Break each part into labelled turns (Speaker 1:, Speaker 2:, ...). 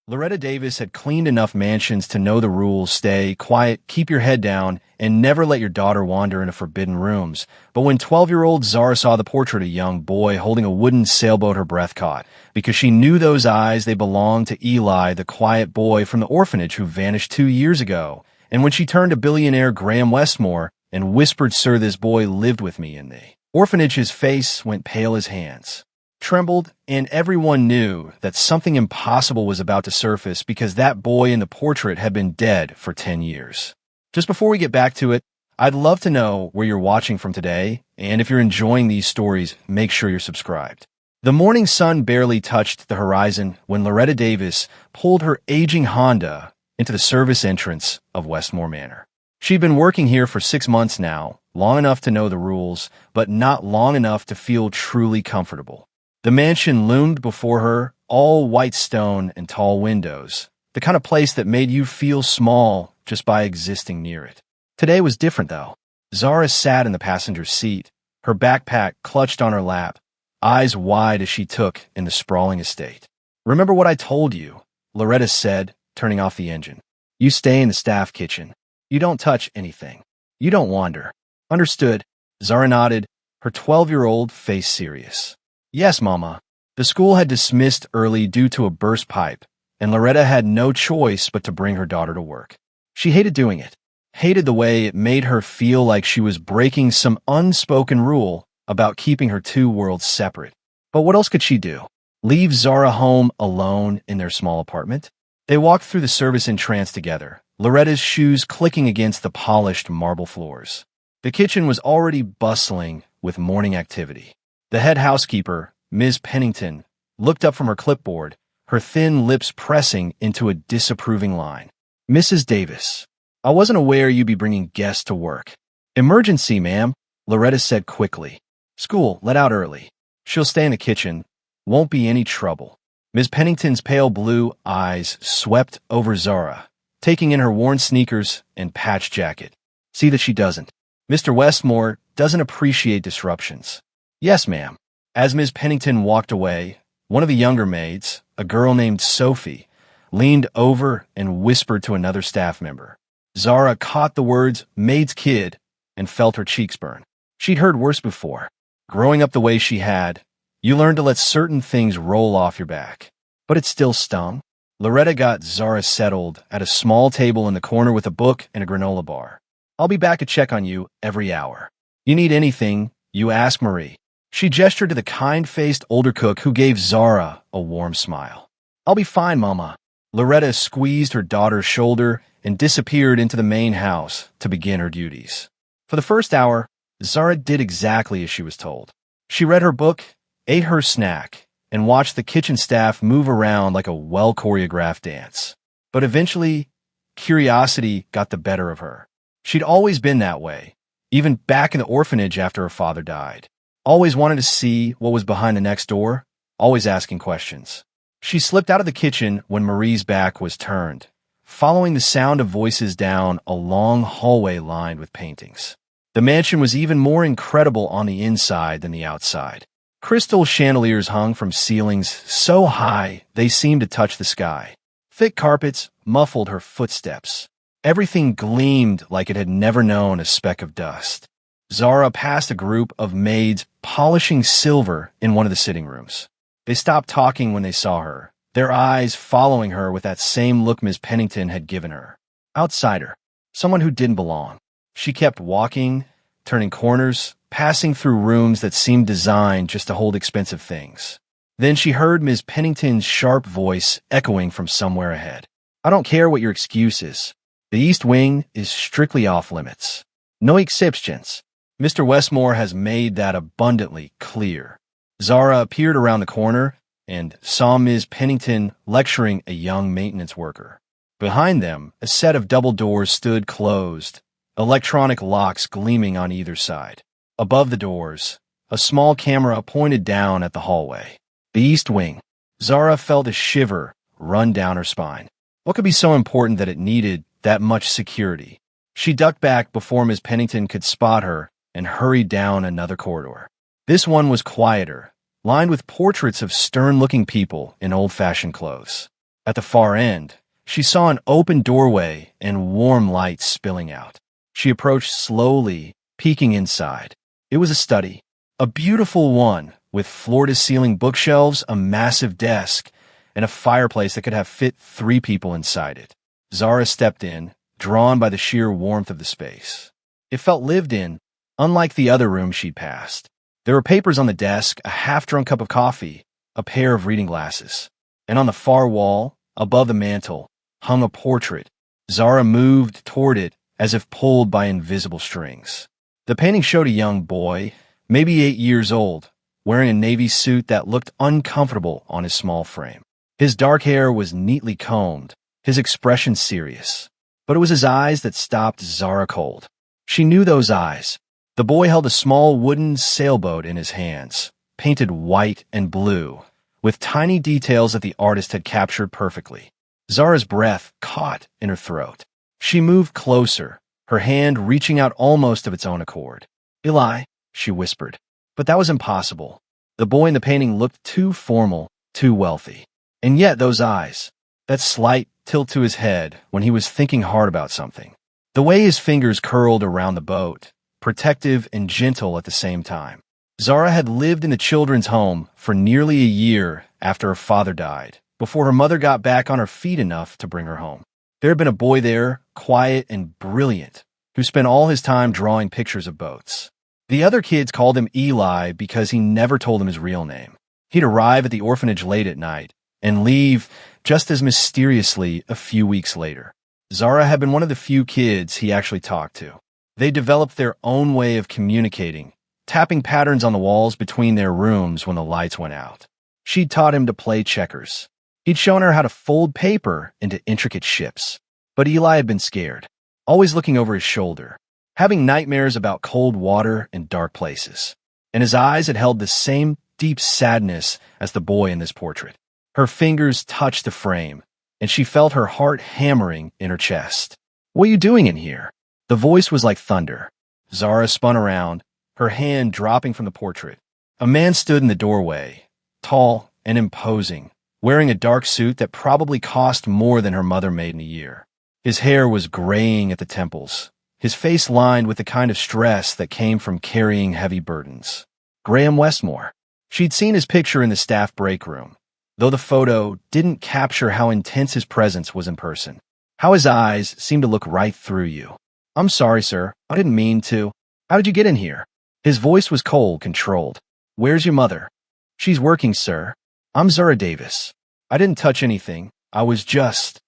Speaker 1: Loretta Davis had cleaned enough mansions to know the rules: stay quiet, keep your head down, and never let your daughter wander into forbidden rooms. But when 12-year-old Zara saw the portrait of a young boy holding a wooden sailboat, her breath caught, because she knew those eyes. They belonged to Eli, the quiet boy from the orphanage who vanished 2 years ago. And when she turned to billionaire Graham Westmore and whispered, "Sir, this boy lived with me in the orphanage," his face went pale, his hands trembled, and everyone knew that something impossible was about to surface, because that boy in the portrait had been dead for 10 years. Just before we get back to it, I'd love to know where you're watching from today, and if you're enjoying these stories, make sure you're subscribed. The morning sun barely touched the horizon when Loretta Davis pulled her aging Honda into the service entrance of Westmore Manor. She'd been working here for 6 months now, long enough to know the rules, but not long enough to feel truly comfortable. The mansion loomed before her, all white stone and tall windows, the kind of place that made you feel small just by existing near it. Today was different, though. Zara sat in the passenger seat, her backpack clutched on her lap, eyes wide as she took in the sprawling estate. "Remember what I told you," Loretta said, turning off the engine. "You stay in the staff kitchen. You don't touch anything. You don't wander." "Understood." Zara nodded, her 12-year-old face serious. "Yes, Mama." The school had dismissed early due to a burst pipe, and Loretta had no choice but to bring her daughter to work. She hated doing it, hated the way it made her feel like she was breaking some unspoken rule about keeping her two worlds separate. But what else could she do? Leave Zara home alone in their small apartment? They walked through the service entrance together, Loretta's shoes clicking against the polished marble floors. The kitchen was already bustling with morning activity. The head housekeeper, Ms. Pennington, looked up from her clipboard, her thin lips pressing into a disapproving line. "Mrs. Davis, I wasn't aware you'd be bringing guests to work." "Emergency, ma'am," Loretta said quickly. "School let out early. She'll stay in the kitchen. Won't be any trouble." Ms. Pennington's pale blue eyes swept over Zara, taking in her worn sneakers and patched jacket. "See that she doesn't. Mr. Westmore doesn't appreciate disruptions." "Yes, ma'am." As Ms. Pennington walked away, one of the younger maids, a girl named Sophie, leaned over and whispered to another staff member. Zara caught the words "maid's kid" and felt her cheeks burn. She'd heard worse before. Growing up the way she had, you learned to let certain things roll off your back. But it still stung. Loretta got Zara settled at a small table in the corner with a book and a granola bar. "I'll be back to check on you every hour. You need anything, you ask Marie." She gestured to the kind-faced older cook who gave Zara a warm smile. "I'll be fine, Mama." Loretta squeezed her daughter's shoulder and disappeared into the main house to begin her duties. For the first hour, Zara did exactly as she was told. She read her book, ate her snack, and watched the kitchen staff move around like a well-choreographed dance. But eventually, curiosity got the better of her. She'd always been that way, even back in the orphanage after her father died. Always wanted to see what was behind the next door, always asking questions. She slipped out of the kitchen when Marie's back was turned, following the sound of voices down a long hallway lined with paintings. The mansion was even more incredible on the inside than the outside. Crystal chandeliers hung from ceilings so high they seemed to touch the sky. Thick carpets muffled her footsteps. Everything gleamed like it had never known a speck of dust. Zara passed a group of maids polishing silver in one of the sitting rooms. They stopped talking when they saw her, their eyes following her with that same look Ms. Pennington had given her. Outsider, someone who didn't belong. She kept walking, turning corners, passing through rooms that seemed designed just to hold expensive things. Then she heard Ms. Pennington's sharp voice echoing from somewhere ahead. "I don't care what your excuse is. The East Wing is strictly off limits. No exceptions. Mr. Westmore has made that abundantly clear." Zara appeared around the corner and saw Ms. Pennington lecturing a young maintenance worker. Behind them, a set of double doors stood closed, electronic locks gleaming on either side. Above the doors, a small camera pointed down at the hallway. The East Wing. Zara felt a shiver run down her spine. What could be so important that it needed that much security? She ducked back before Ms. Pennington could spot her and hurried down another corridor. This one was quieter, lined with portraits of stern-looking people in old-fashioned clothes. At the far end, she saw an open doorway and warm light spilling out. She approached slowly, peeking inside. It was a study, a beautiful one, with floor-to-ceiling bookshelves, a massive desk, and a fireplace that could have fit 3 people inside it. Zara stepped in, drawn by the sheer warmth of the space. It felt lived in, unlike the other rooms she'd passed. There were papers on the desk, a half-drunk cup of coffee, a pair of reading glasses. And on the far wall, above the mantel, hung a portrait. Zara moved toward it as if pulled by invisible strings. The painting showed a young boy, maybe 8 years old, wearing a navy suit that looked uncomfortable on his small frame. His dark hair was neatly combed, his expression serious. But it was his eyes that stopped Zara cold. She knew those eyes. The boy held a small wooden sailboat in his hands, painted white and blue, with tiny details that the artist had captured perfectly. Zara's breath caught in her throat. She moved closer, her hand reaching out almost of its own accord. "Eli," she whispered. But that was impossible. The boy in the painting looked too formal, too wealthy. And yet those eyes, that slight tilt to his head when he was thinking hard about something. The way his fingers curled around the boat, protective and gentle at the same time. Zara had lived in the children's home for nearly a year after her father died, before her mother got back on her feet enough to bring her home. There had been a boy there, quiet and brilliant, who spent all his time drawing pictures of boats. The other kids called him Eli because he never told them his real name. He'd arrive at the orphanage late at night and leave just as mysteriously a few weeks later. Zara had been one of the few kids he actually talked to. They developed their own way of communicating, tapping patterns on the walls between their rooms when the lights went out. She'd taught him to play checkers. He'd shown her how to fold paper into intricate ships. But Eli had been scared, always looking over his shoulder, having nightmares about cold water and dark places. And his eyes had held the same deep sadness as the boy in this portrait. Her fingers touched the frame, and she felt her heart hammering in her chest. "What are you doing in here?" The voice was like thunder. Zara spun around, her hand dropping from the portrait. A man stood in the doorway, tall and imposing, wearing a dark suit that probably cost more than her mother made in a year. His hair was graying at the temples, his face lined with the kind of stress that came from carrying heavy burdens. Graham Westmore. She'd seen his picture in the staff break room, though the photo didn't capture how intense his presence was in person. How his eyes seemed to look right through you. "I'm sorry, sir. I didn't mean to. How did you get in here?" His voice was cold, controlled. "Where's your mother?" "She's working, sir. I'm Zara Davis. I didn't touch anything. I was just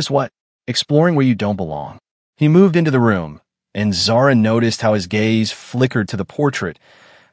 Speaker 1: what? Exploring where you don't belong." He moved into the room, and Zara noticed how his gaze flickered to the portrait,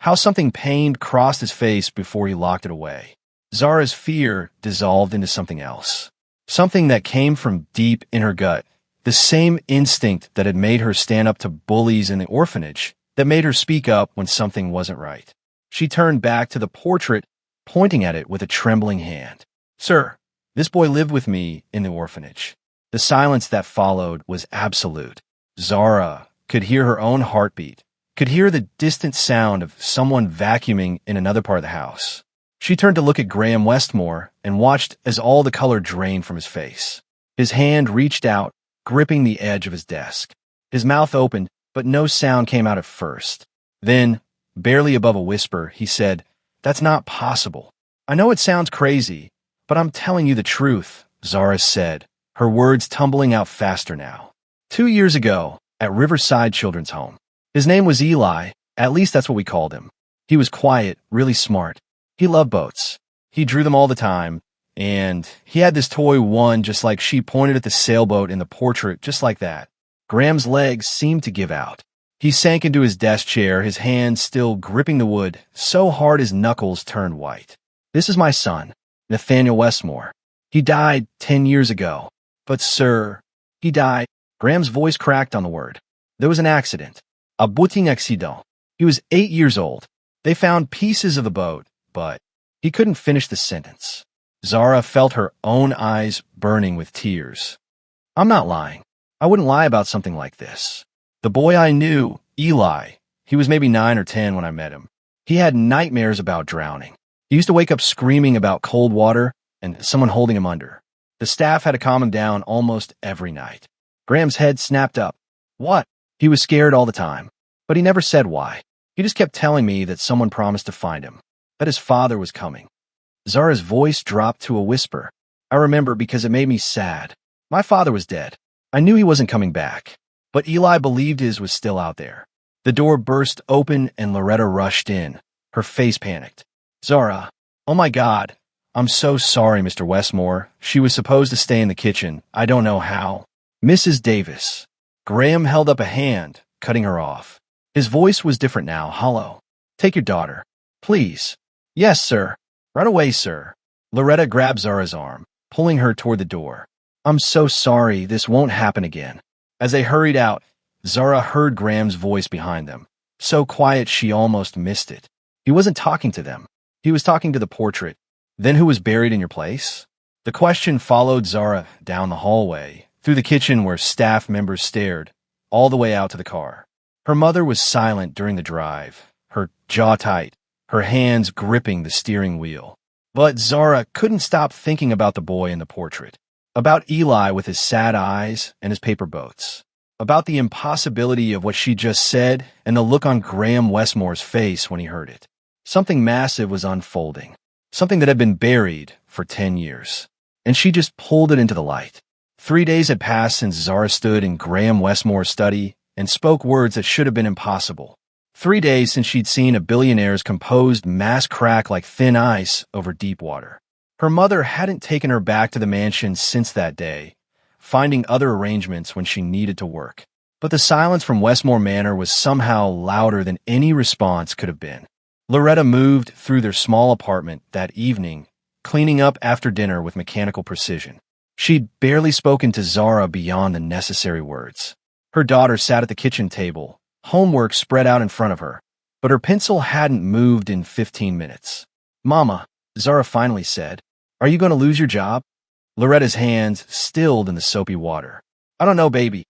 Speaker 1: how something pained crossed his face before he locked it away. Zara's fear dissolved into something else, something that came from deep in her gut, the same instinct that had made her stand up to bullies in the orphanage, that made her speak up when something wasn't right. She turned back to the portrait, pointing at it with a trembling hand. "Sir, this boy lived with me in the orphanage." The silence that followed was absolute. Zara could hear her own heartbeat, could hear the distant sound of someone vacuuming in another part of the house. She turned to look at Graham Westmore and watched as all the color drained from his face. His hand reached out, gripping the edge of his desk. His mouth opened, but no sound came out at first. Then, barely above a whisper, he said, "That's not possible. I know it sounds crazy, but I'm telling you the truth," Zara said, her words tumbling out faster now. 2 years ago, at Riverside Children's Home. His name was Eli, at least that's what we called him. He was quiet, really smart. He loved boats. He drew them all the time, and he had this toy one just like she pointed at the sailboat in the portrait, just like that. Graham's legs seemed to give out. He sank into his desk chair, his hands still gripping the wood, so hard his knuckles turned white. "This is my son, Nathaniel Westmore. He died 10 years ago. But, sir, he died." Graham's voice cracked on the word. "There was an accident. A booting accident. He was 8 years old. They found pieces of the boat, but..." He couldn't finish the sentence. Zara felt her own eyes burning with tears. "I'm not lying. I wouldn't lie about something like this. The boy I knew, Eli, he was maybe 9 or 10 when I met him. He had nightmares about drowning. He used to wake up screaming about cold water and someone holding him under. The staff had to calm him down almost every night. Graham's head snapped up. What? He was scared all the time. But he never said why. He just kept telling me that someone promised to find him, that his father was coming. Zara's voice dropped to a whisper. I remember because it made me sad. My father was dead. I knew he wasn't coming back. But Eli believed his was still out there. The door burst open and Loretta rushed in. Her face panicked. Zara, oh my God. I'm so sorry, Mr. Westmore. She was supposed to stay in the kitchen. I don't know how. Mrs. Davis. Graham held up a hand, cutting her off. His voice was different now, hollow. Take your daughter. Please. Yes, sir. Right away, sir. Loretta grabbed Zara's arm, pulling her toward the door. I'm so sorry. This won't happen again. As they hurried out, Zara heard Graham's voice behind them. So quiet she almost missed it. He wasn't talking to them. He was talking to the portrait. Then who was buried in your place? The question followed Zara down the hallway, through the kitchen where staff members stared, all the way out to the car. Her mother was silent during the drive, her jaw tight, her hands gripping the steering wheel. But Zara couldn't stop thinking about the boy in the portrait, about Eli with his sad eyes and his paper boats, about the impossibility of what she just said and the look on Graham Westmore's face when he heard it. Something massive was unfolding. Something that had been buried for 10 years. And she just pulled it into the light. 3 days had passed since Zara stood in Graham Westmore's study and spoke words that should have been impossible. 3 days since she'd seen a billionaire's composed mass crack like thin ice over deep water. Her mother hadn't taken her back to the mansion since that day, finding other arrangements when she needed to work. But the silence from Westmore Manor was somehow louder than any response could have been. Loretta moved through their small apartment that evening, cleaning up after dinner with mechanical precision. She'd barely spoken to Zara beyond the necessary words. Her daughter sat at the kitchen table, homework spread out in front of her, but her pencil hadn't moved in 15 minutes. Mama, Zara finally said, are you going to lose your job? Loretta's hands stilled in the soapy water. I don't know, baby.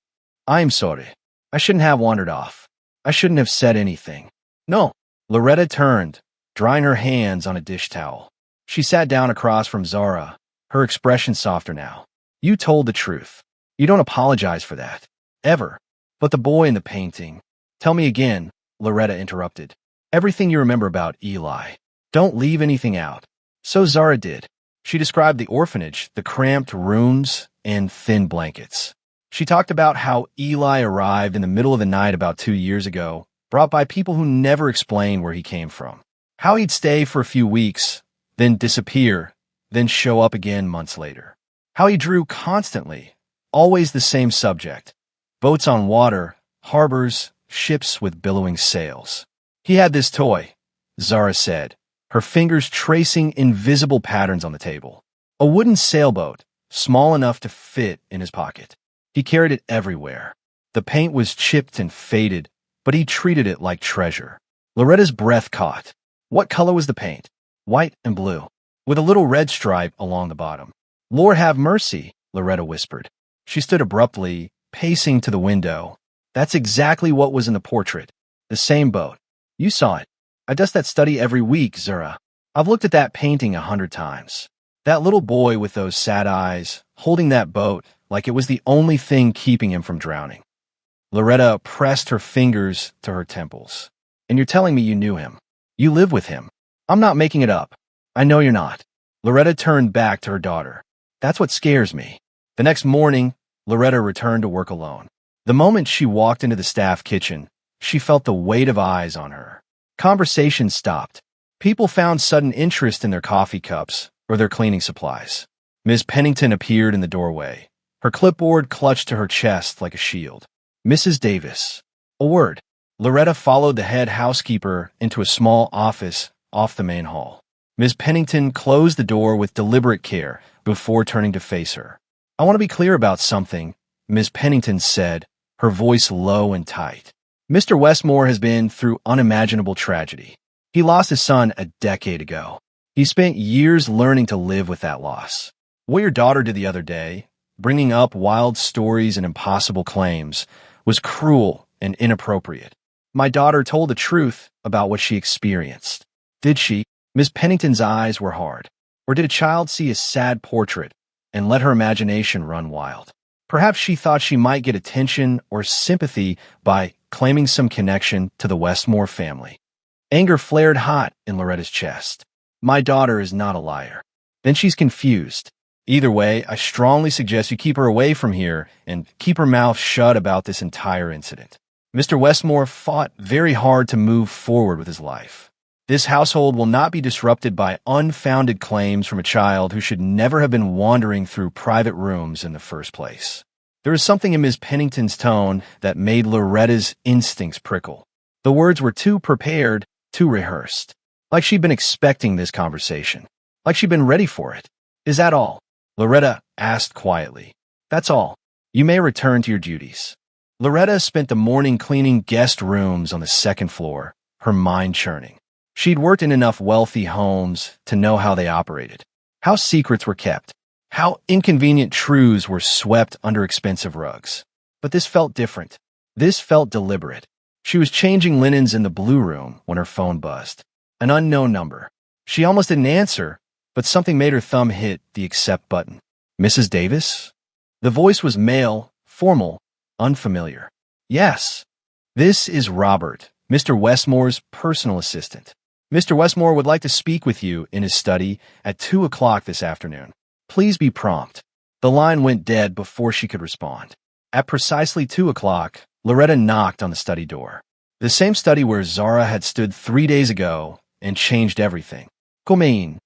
Speaker 1: I'm sorry. I shouldn't have wandered off. I shouldn't have said anything. No. Loretta turned, drying her hands on a dish towel. She sat down across from Zara, her expression softer now. You told the truth. You don't apologize for that. Ever. But the boy in the painting. Tell me again, Loretta interrupted. Everything you remember about Eli. Don't leave anything out. So Zara did. She described the orphanage, the cramped rooms, and thin blankets. She talked about how Eli arrived in the middle of the night about 2 years ago, brought by people who never explained where he came from. How he'd stay for a few weeks, then disappear, then show up again months later. How he drew constantly, always the same subject. Boats on water, harbors, ships with billowing sails. He had this toy, Zara said, her fingers tracing invisible patterns on the table. A wooden sailboat, small enough to fit in his pocket. He carried it everywhere. The paint was chipped and faded, but he treated it like treasure. Loretta's breath caught. What color was the paint? White and blue, with a little red stripe along the bottom. Lord have mercy, Loretta whispered. She stood abruptly, pacing to the window. That's exactly what was in the portrait. The same boat. You saw it. I dust that study every week, Zara. I've looked at that painting 100 times. That little boy with those sad eyes, holding that boat like it was the only thing keeping him from drowning. Loretta pressed her fingers to her temples. And you're telling me you knew him. You live with him. I'm not making it up. I know you're not. Loretta turned back to her daughter. That's what scares me. The next morning, Loretta returned to work alone. The moment she walked into the staff kitchen, she felt the weight of eyes on her. Conversation stopped. People found sudden interest in their coffee cups or their cleaning supplies. Ms. Pennington appeared in the doorway, her clipboard clutched to her chest like a shield. Mrs. Davis. A word. Loretta followed the head housekeeper into a small office off the main hall. Ms. Pennington closed the door with deliberate care before turning to face her. I want to be clear about something, Ms. Pennington said, her voice low and tight. Mr. Westmore has been through unimaginable tragedy. He lost his son a decade ago. He spent years learning to live with that loss. What your daughter did the other day, bringing up wild stories and impossible claims, was cruel and inappropriate. My daughter told the truth about what she experienced. Did she? Miss Pennington's eyes were hard. Or did a child see a sad portrait, and let her imagination run wild. Perhaps she thought she might get attention or sympathy by claiming some connection to the Westmore family. Anger flared hot in Loretta's chest. My daughter is not a liar. Then she's confused. Either way, I strongly suggest you keep her away from here and keep her mouth shut about this entire incident. Mr. Westmore fought very hard to move forward with his life. This household will not be disrupted by unfounded claims from a child who should never have been wandering through private rooms in the first place. There was something in Ms. Pennington's tone that made Loretta's instincts prickle. The words were too prepared, too rehearsed. Like she'd been expecting this conversation. Like she'd been ready for it. Is that all? Loretta asked quietly. That's all. You may return to your duties. Loretta spent the morning cleaning guest rooms on the second floor, her mind churning. She'd worked in enough wealthy homes to know how they operated, how secrets were kept, how inconvenient truths were swept under expensive rugs. But this felt different. This felt deliberate. She was changing linens in the blue room when her phone buzzed. An unknown number. She almost didn't answer, but something made her thumb hit the accept button. Mrs. Davis? The voice was male, formal, unfamiliar. Yes. This is Robert, Mr. Westmore's personal assistant. Mr. Westmore would like to speak with you in his study at 2 o'clock this afternoon. Please be prompt. The line went dead before she could respond. At precisely 2 o'clock, Loretta knocked on the study door. The same study where Zara had stood 3 days ago and changed everything. Come in.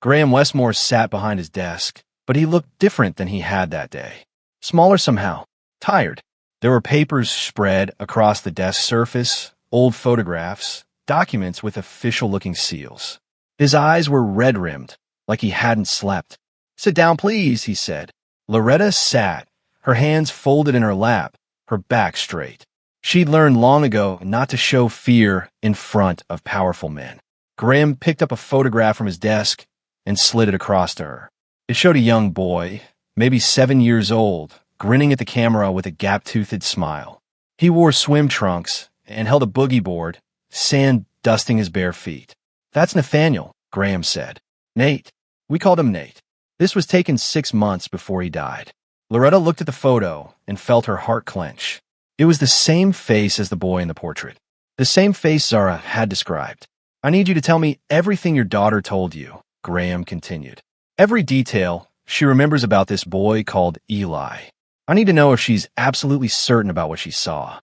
Speaker 1: Graham Westmore sat behind his desk, but he looked different than he had that day. Smaller somehow. Tired. There were papers spread across the desk surface, old photographs, documents with official-looking seals. His eyes were red-rimmed, like he hadn't slept. Sit down, please, he said. Loretta sat, her hands folded in her lap, her back straight. She'd learned long ago not to show fear in front of powerful men. Graham picked up a photograph from his desk and slid it across to her. It showed a young boy, maybe 7 years old, grinning at the camera with a gap-toothed smile. He wore swim trunks and held a boogie board, sand dusting his bare feet. That's Nathaniel, Graham said. Nate. We called him Nate. This was taken 6 months before he died. Loretta looked at the photo and felt her heart clench. It was the same face as the boy in the portrait. The same face Zara had described. I need you to tell me everything your daughter told you, Graham continued. Every detail she remembers about this boy called Eli. I need to know if she's absolutely certain about what she saw.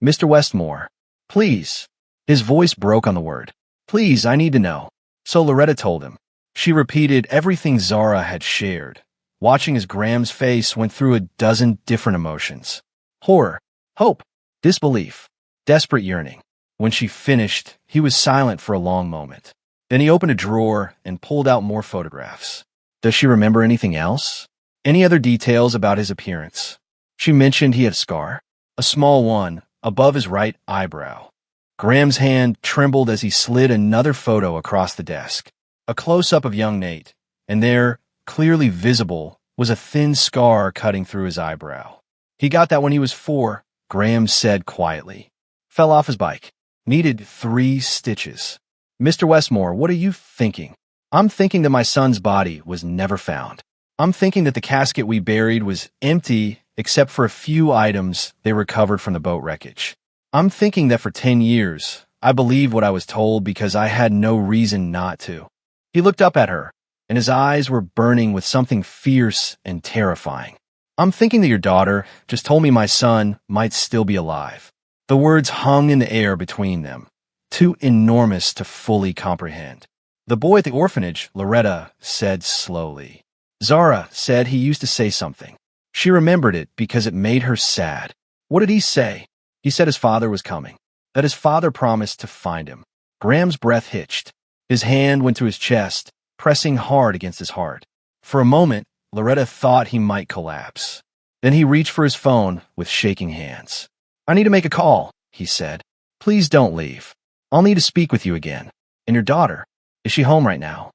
Speaker 1: Mr. Westmore, please. His voice broke on the word. Please, I need to know. So Loretta told him. She repeated everything Zara had shared, watching as Graham's face went through a dozen different emotions. Horror, hope, disbelief, desperate yearning. When she finished, he was silent for a long moment. Then he opened a drawer and pulled out more photographs. Does she remember anything else? Any other details about his appearance? She mentioned he had a scar, a small one, above his right eyebrow. Graham's hand trembled as he slid another photo across the desk. A close-up of young Nate, and there, clearly visible, was a thin scar cutting through his eyebrow. He got that when he was 4, Graham said quietly. Fell off his bike. Needed 3 stitches. Mr. Westmore, what are you thinking? I'm thinking that my son's body was never found. I'm thinking that the casket we buried was empty except for a few items they recovered from the boat wreckage. I'm thinking that for 10 years, I believed what I was told because I had no reason not to. He looked up at her, and his eyes were burning with something fierce and terrifying. I'm thinking that your daughter just told me my son might still be alive. The words hung in the air between them, too enormous to fully comprehend. The boy at the orphanage, Loretta, said slowly. Zara said he used to say something. She remembered it because it made her sad. What did he say? He said his father was coming, that his father promised to find him. Graham's breath hitched. His hand went to his chest, pressing hard against his heart. For a moment, Loretta thought he might collapse. Then he reached for his phone with shaking hands. I need to make a call, he said. Please don't leave. I'll need to speak with you again. And your daughter, is she home right now?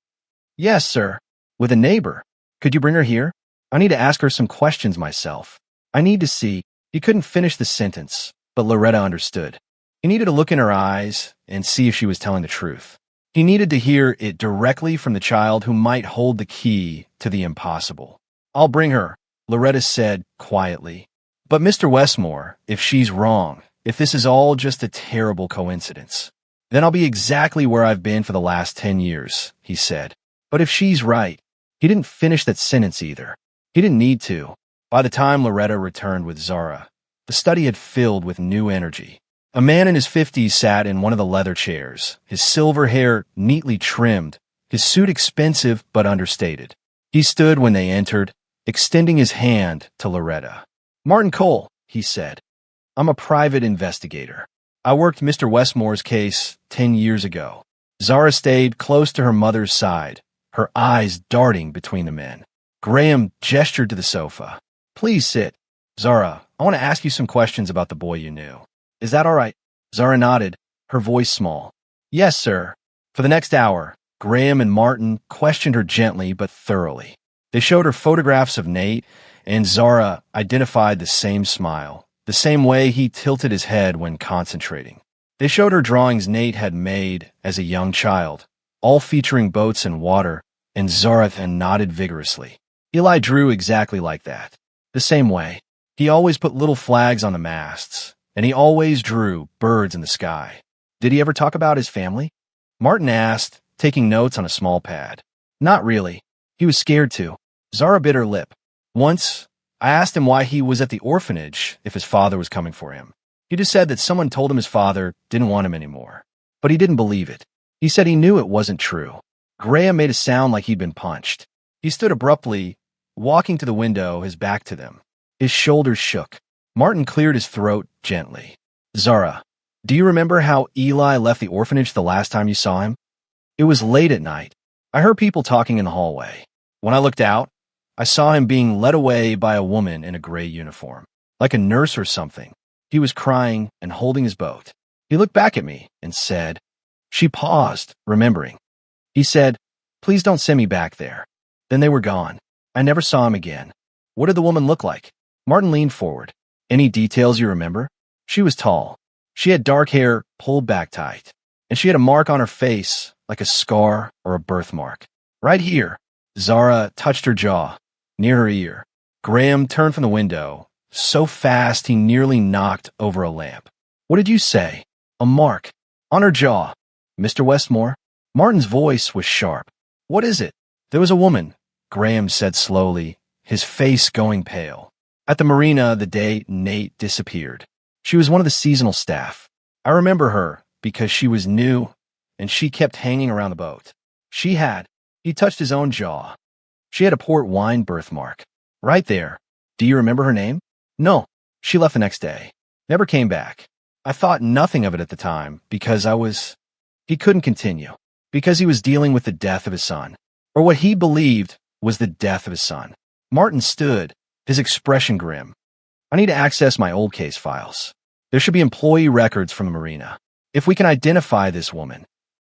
Speaker 1: Yes, sir. With a neighbor. Could you bring her here? I need to ask her some questions myself. I need to see. He couldn't finish the sentence, but Loretta understood. He needed to look in her eyes and see if she was telling the truth. He needed to hear it directly from the child who might hold the key to the impossible. I'll bring her, Loretta said quietly. But Mr. Westmore, if she's wrong, if this is all just a terrible coincidence, then I'll be exactly where I've been for the last 10 years, he said. But if she's right, he didn't finish that sentence either. He didn't need to. By the time Loretta returned with Zara, the study had filled with new energy. A man in his 50s sat in one of the leather chairs, his silver hair neatly trimmed, his suit expensive but understated. He stood when they entered, extending his hand to Loretta. "Martin Cole," he said. "I'm a private investigator. I worked Mr. Westmore's case 10 years ago." Zara stayed close to her mother's side, her eyes darting between the men. Graham gestured to the sofa. "Please sit. Zara, I want to ask you some questions about the boy you knew. Is that all right?" Zara nodded, her voice small. "Yes, sir." For the next hour, Graham and Martin questioned her gently but thoroughly. They showed her photographs of Nate, and Zara identified the same smile, the same way he tilted his head when concentrating. They showed her drawings Nate had made as a young child, all featuring boats and water, and Zara nodded vigorously. Eli drew exactly like that. The same way. He always put little flags on the masts, and he always drew birds in the sky. Did he ever talk about his family? Martin asked, taking notes on a small pad. Not really. He was scared to. Zara bit her lip. Once, I asked him why he was at the orphanage if his father was coming for him. He just said that someone told him his father didn't want him anymore. But he didn't believe it. He said he knew it wasn't true. Graham made a sound like he'd been punched. He stood abruptly, walking to the window, his back to them. His shoulders shook. Martin cleared his throat gently. Zara, do you remember how Eli left the orphanage the last time you saw him? It was late at night. I heard people talking in the hallway. When I looked out, I saw him being led away by a woman in a gray uniform, like a nurse or something. He was crying and holding his boat. He looked back at me and said, She paused, remembering. He said, Please don't send me back there. Then they were gone. I never saw him again. What did the woman look like? Martin leaned forward. Any details you remember? She was tall. She had dark hair pulled back tight, and she had a mark on her face, like a scar or a birthmark. Right here. Zara touched her jaw, near her ear. Graham turned from the window, so fast he nearly knocked over a lamp. What did you say? A mark. On her jaw. Mr. Westmore? Martin's voice was sharp. What is it? There was a woman, Graham said slowly, his face going pale. At the marina the day Nate disappeared. She was one of the seasonal staff. I remember her because she was new and she kept hanging around the boat. He touched his own jaw. She had a port wine birthmark. Right there. Do you remember her name? No. She left the next day. Never came back. I thought nothing of it at the time because He couldn't continue. Because he was dealing with the death of his son. Or what he believed was the death of his son. Martin stood, his expression grim. I need to access my old case files. There should be employee records from the marina. If we can identify this woman.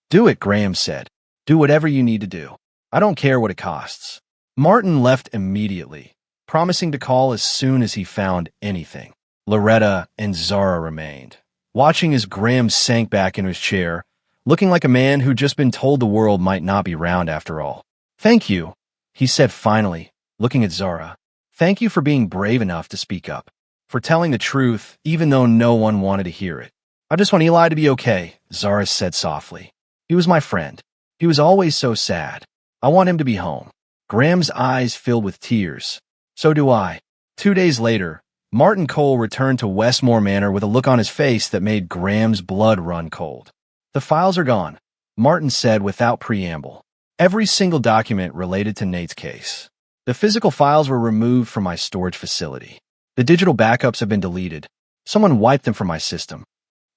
Speaker 1: Do it, Graham said. Do whatever you need to do. I don't care what it costs. Martin left immediately, promising to call as soon as he found anything. Loretta and Zara remained, watching as Graham sank back into his chair, looking like a man who'd just been told the world might not be round after all. Thank you, he said finally, looking at Zara. Thank you for being brave enough to speak up, for telling the truth even though no one wanted to hear it. I just want Eli to be okay, Zara said softly. He was my friend. He was always so sad. I want him to be home. Graham's eyes filled with tears. So do I. 2 days later, Martin Cole returned to Westmore Manor with a look on his face that made Graham's blood run cold. The files are gone, Martin said without preamble. Every single document related to Nate's case. The physical files were removed from my storage facility. The digital backups have been deleted. Someone wiped them from my system.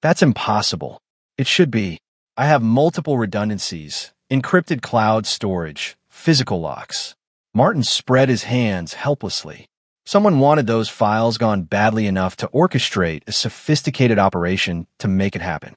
Speaker 1: That's impossible. It should be. I have multiple redundancies, encrypted cloud storage, physical locks. Martin spread his hands helplessly. Someone wanted those files gone badly enough to orchestrate a sophisticated operation to make it happen.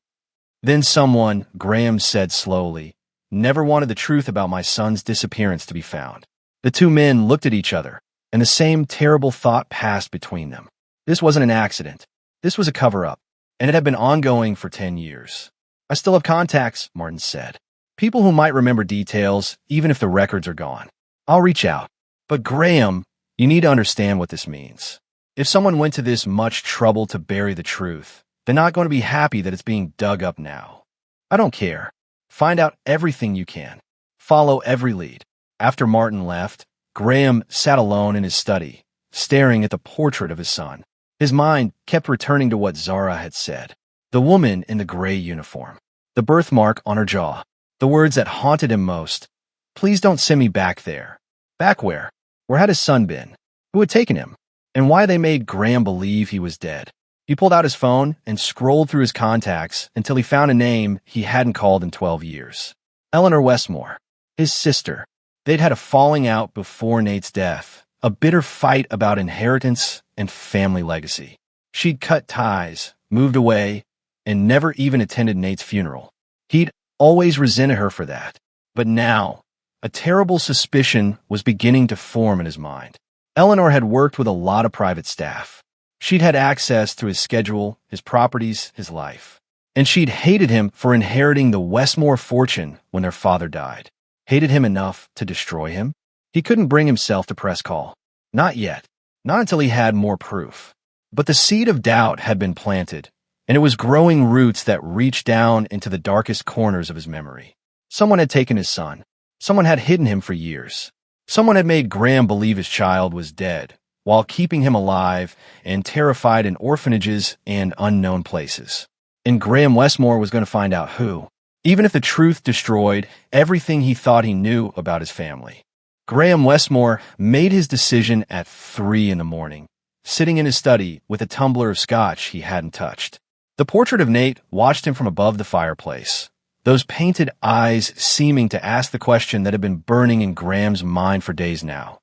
Speaker 1: Then someone, Graham said slowly, never wanted the truth about my son's disappearance to be found. The two men looked at each other, and the same terrible thought passed between them. This wasn't an accident. This was a cover-up, and it had been ongoing for 10 years. I still have contacts, Martin said. People who might remember details, even if the records are gone. I'll reach out. But Graham, You need to understand what this means. If someone went to this much trouble to bury the truth, they're not going to be happy that it's being dug up now. I don't care. Find out everything you can. Follow every lead. After Martin left, Graham sat alone in his study, staring at the portrait of his son. His mind kept returning to what Zara had said. The woman in the gray uniform. The birthmark on her jaw. The words that haunted him most. Please don't send me back there. Back where? Where had his son been? Who had taken him? And why they made Graham believe he was dead. He pulled out his phone and scrolled through his contacts until he found a name he hadn't called in 12 years. Eleanor Westmore, his sister. They'd had a falling out before Nate's death, a bitter fight about inheritance and family legacy. She'd cut ties, moved away, and never even attended Nate's funeral. He'd always resented her for that. But now, a terrible suspicion was beginning to form in his mind. Eleanor had worked with a lot of private staff. She'd had access to his schedule, his properties, his life. And she'd hated him for inheriting the Westmore fortune when their father died. Hated him enough to destroy him? He couldn't bring himself to press call. Not yet. Not until he had more proof. But the seed of doubt had been planted, and it was growing roots that reached down into the darkest corners of his memory. Someone had taken his son. Someone had hidden him for years. Someone had made Graham believe his child was dead, while keeping him alive and terrified in orphanages and unknown places. And Graham Westmore was going to find out who, even if the truth destroyed everything he thought he knew about his family. Graham Westmore made his decision at 3 a.m, sitting in his study with a tumbler of scotch he hadn't touched. The portrait of Nate watched him from above the fireplace, those painted eyes seeming to ask the question that had been burning in Graham's mind for days now.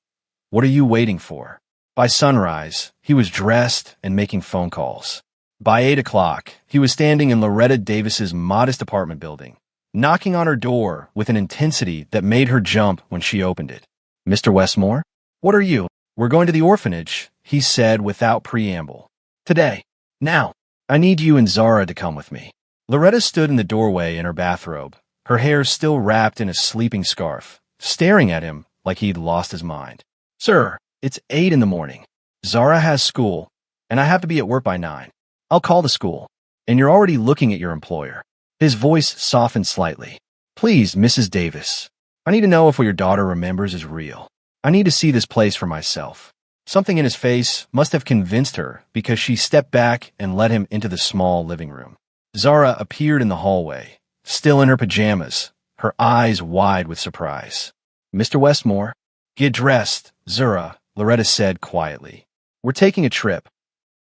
Speaker 1: What are you waiting for? By sunrise, he was dressed and making phone calls. By 8 o'clock, he was standing in Loretta Davis's modest apartment building, knocking on her door with an intensity that made her jump when she opened it. Mr. Westmore? What are you? We're going to the orphanage, he said without preamble. Today. Now. I need you and Zara to come with me. Loretta stood in the doorway in her bathrobe, her hair still wrapped in a sleeping scarf, staring at him like he'd lost his mind. Sir, it's 8 a.m. Zara has school, and I have to be at work by 9. I'll call the school, and you're already looking at your employer. His voice softened slightly. Please, Mrs. Davis. I need to know if what your daughter remembers is real. I need to see this place for myself. Something in his face must have convinced her because she stepped back and led him into the small living room. Zara appeared in the hallway, still in her pajamas, her eyes wide with surprise. Mr. Westmore, get dressed, Zara, Loretta said quietly. We're taking a trip.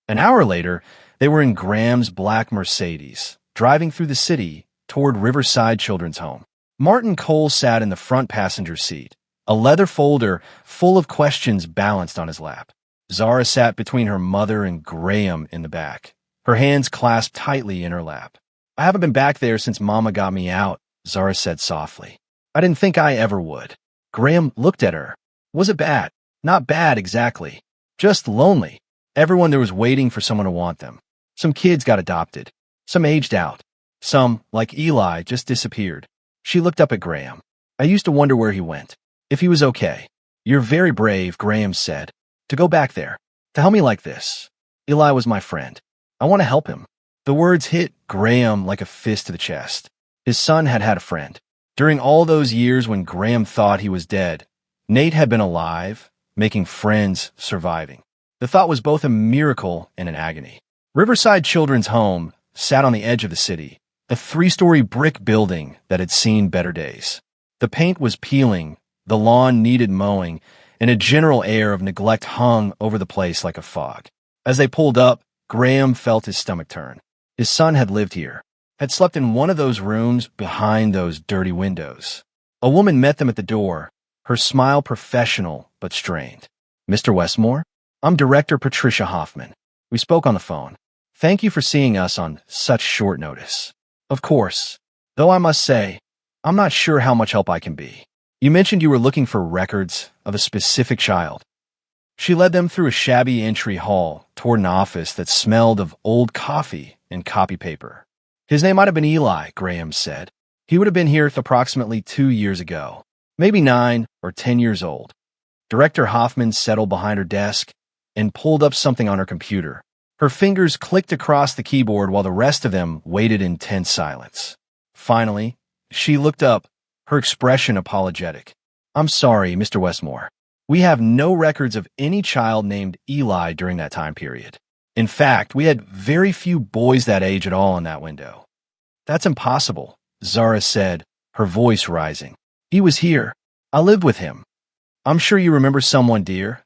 Speaker 1: An hour later, they were in Graham's black Mercedes, driving through the city toward Riverside Children's Home. Martin Cole sat in the front passenger seat, a leather folder full of questions balanced on his lap. Zara sat between her mother and Graham in the back, her hands clasped tightly in her lap. I haven't been back there since Mama got me out, Zara said softly. I didn't think I ever would. Graham looked at her. Was it bad? Not bad exactly. Just lonely. Everyone there was waiting for someone to want them. Some kids got adopted. Some aged out. Some, like Eli, just disappeared. She looked up at Graham. I used to wonder where he went. If he was okay. You're very brave, Graham said. To go back there. To help me like this. Eli was my friend. I want to help him. The words hit Graham like a fist to the chest. His son had had a friend. During all those years when Graham thought he was dead, Nate had been alive, making friends, surviving. The thought was both a miracle and an agony. Riverside Children's Home sat on the edge of the city, a 3-story brick building that had seen better days. The paint was peeling, the lawn needed mowing, and a general air of neglect hung over the place like a fog. As they pulled up, Graham felt his stomach turn. His son had lived here, had slept in one of those rooms behind those dirty windows. A woman met them at the door, her smile professional but strained. Mr. Westmore? I'm Director Patricia Hoffman. We spoke on the phone. Thank you for seeing us on such short notice. Of course. Though I must say, I'm not sure how much help I can be. You mentioned you were looking for records of a specific child. She led them through a shabby entry hall toward an office that smelled of old coffee and copy paper. His name might have been Eli, Graham said. He would have been here approximately 2 years ago, maybe 9 or 10 years old. Director Hoffman settled behind her desk and pulled up something on her computer. Her fingers clicked across the keyboard while the rest of them waited in tense silence. Finally, she looked up, her expression apologetic. "I'm sorry, Mr. Westmore. We have no records of any child named Eli during that time period. In fact, we had very few boys that age at all in that window." "That's impossible," Zara said, her voice rising. "He was here. I lived with him." "I'm sure you remember someone, dear,"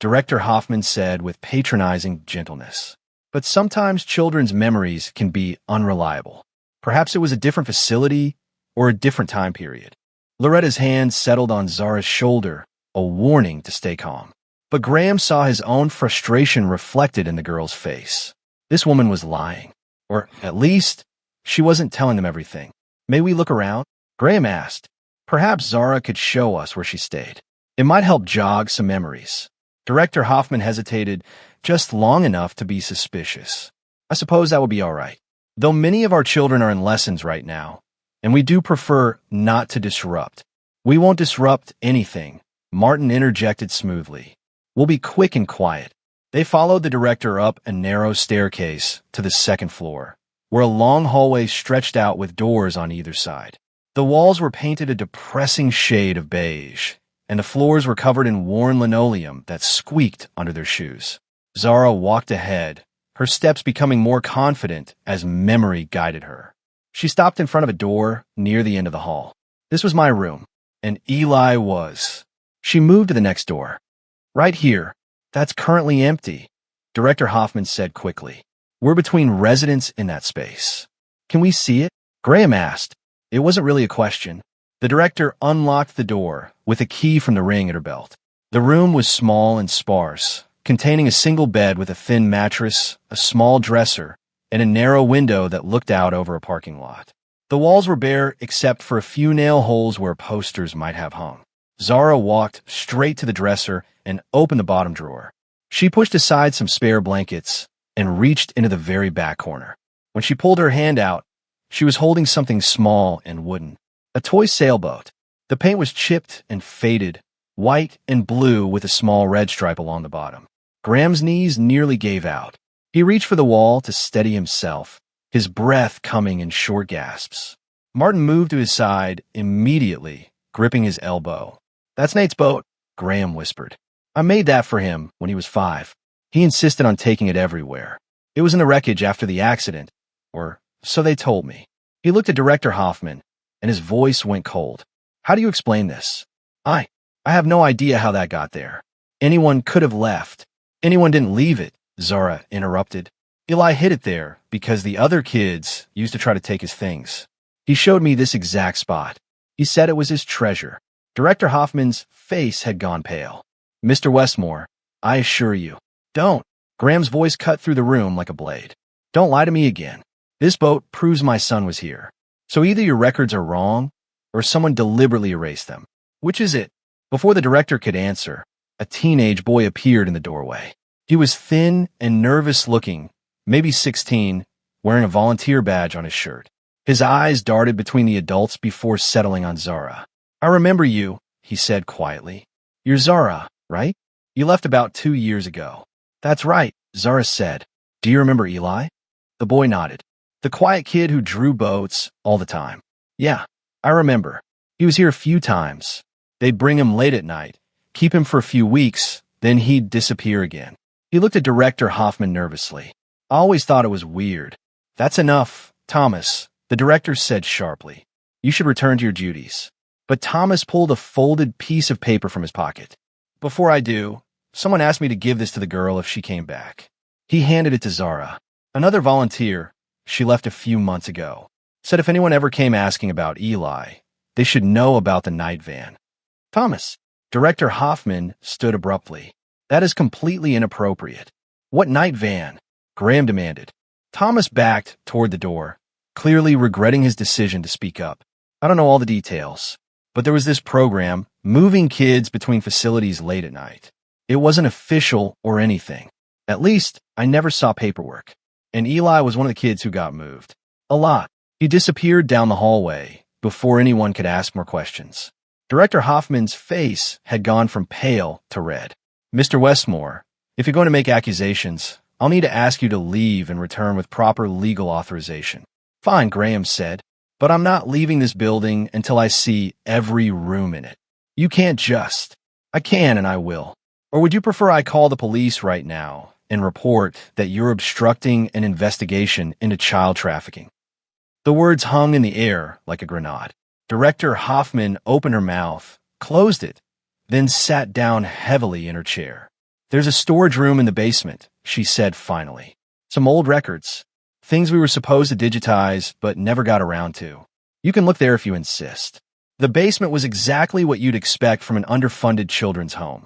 Speaker 1: Director Hoffman said with patronizing gentleness. "But sometimes children's memories can be unreliable. Perhaps it was a different facility or a different time period." Loretta's hand settled on Zara's shoulder, a warning to stay calm. But Graham saw his own frustration reflected in the girl's face. This woman was lying. Or, at least, she wasn't telling them everything. "May we look around?" Graham asked. Perhaps Zara could show us where she stayed. It might help jog some memories. Director Hoffman hesitated just long enough to be suspicious. "I suppose that would be all right. Though many of our children are in lessons right now, and we do prefer not to disrupt." "We won't disrupt anything," Martin interjected smoothly. "We'll be quick and quiet." They followed the director up a narrow staircase to the second floor, where a long hallway stretched out with doors on either side. The walls were painted a depressing shade of beige, and the floors were covered in worn linoleum that squeaked under their shoes. Zara walked ahead, her steps becoming more confident as memory guided her. She stopped in front of a door near the end of the hall. This was my room, and Eli was. She moved to the next door. "Right here. That's currently empty," Director Hoffman said quickly. "We're between residents in that space." "Can we see it?" Graham asked. It wasn't really a question. The director unlocked the door with a key from the ring at her belt. The room was small and sparse, containing a single bed with a thin mattress, a small dresser, and a narrow window that looked out over a parking lot. The walls were bare except for a few nail holes where posters might have hung. Zara walked straight to the dresser and opened the bottom drawer. She pushed aside some spare blankets and reached into the very back corner. When she pulled her hand out, she was holding something small and wooden. A toy sailboat. The paint was chipped and faded, white and blue with a small red stripe along the bottom. Graham's knees nearly gave out. He reached for the wall to steady himself, his breath coming in short gasps. Martin moved to his side immediately, gripping his elbow. "That's Nate's boat," Graham whispered. "I made that for him when he was 5. He insisted on taking it everywhere. It was in the wreckage after the accident, or so they told me." He looked at Director Hoffman, and his voice went cold. "How do you explain this?" I have no idea how that got there. Anyone could have left. Anyone didn't leave it," Zara interrupted. "Eli hid it there because the other kids used to try to take his things. He showed me this exact spot. He said it was his treasure." Director Hoffman's face had gone pale. "Mr. Westmore, I assure you." "Don't." Graham's voice cut through the room like a blade. "Don't lie to me again. This boat proves my son was here. So either your records are wrong, or someone deliberately erased them. Which is it?" Before the director could answer, a teenage boy appeared in the doorway. He was thin and nervous-looking, maybe 16, wearing a volunteer badge on his shirt. His eyes darted between the adults before settling on Zara. "I remember you," he said quietly. "You're Zara, right? You left about 2 years ago." "That's right," Zara said. "Do you remember Eli?" The boy nodded. "The quiet kid who drew boats all the time." "Yeah, I remember. He was here a few times. They'd bring him late at night, keep him for a few weeks, then he'd disappear again." He looked at Director Hoffman nervously. "I always thought it was weird." "That's enough, Thomas," the director said sharply. "You should return to your duties." But Thomas pulled a folded piece of paper from his pocket. "Before I do, someone asked me to give this to the girl if she came back." He handed it to Zara. "Another volunteer, she left a few months ago, said if anyone ever came asking about Eli, they should know about the night van." "Thomas." Director Hoffman stood abruptly. "That is completely inappropriate." "What night van?" Graham demanded. Thomas backed toward the door, clearly regretting his decision to speak up. "I don't know all the details, but there was this program, moving kids between facilities late at night. It wasn't official or anything. At least, I never saw paperwork. And Eli was one of the kids who got moved. A lot. He disappeared down the hallway before anyone could ask more questions." Director Hoffman's face had gone from pale to red. Mr. Westmore, if you're going to make accusations, I'll need to ask you to leave and return with proper legal authorization. Fine, Graham said, but I'm not leaving this building until I see every room in it. You can't just. I can and I will. Or would you prefer I call the police right now and report that you're obstructing an investigation into child trafficking? The words hung in the air like a grenade. Director Hoffman opened her mouth, closed it, then sat down heavily in her chair. There's a storage room in the basement, she said finally. Some old records. Things we were supposed to digitize but never got around to. You can look there if you insist. The basement was exactly what you'd expect from an underfunded children's home.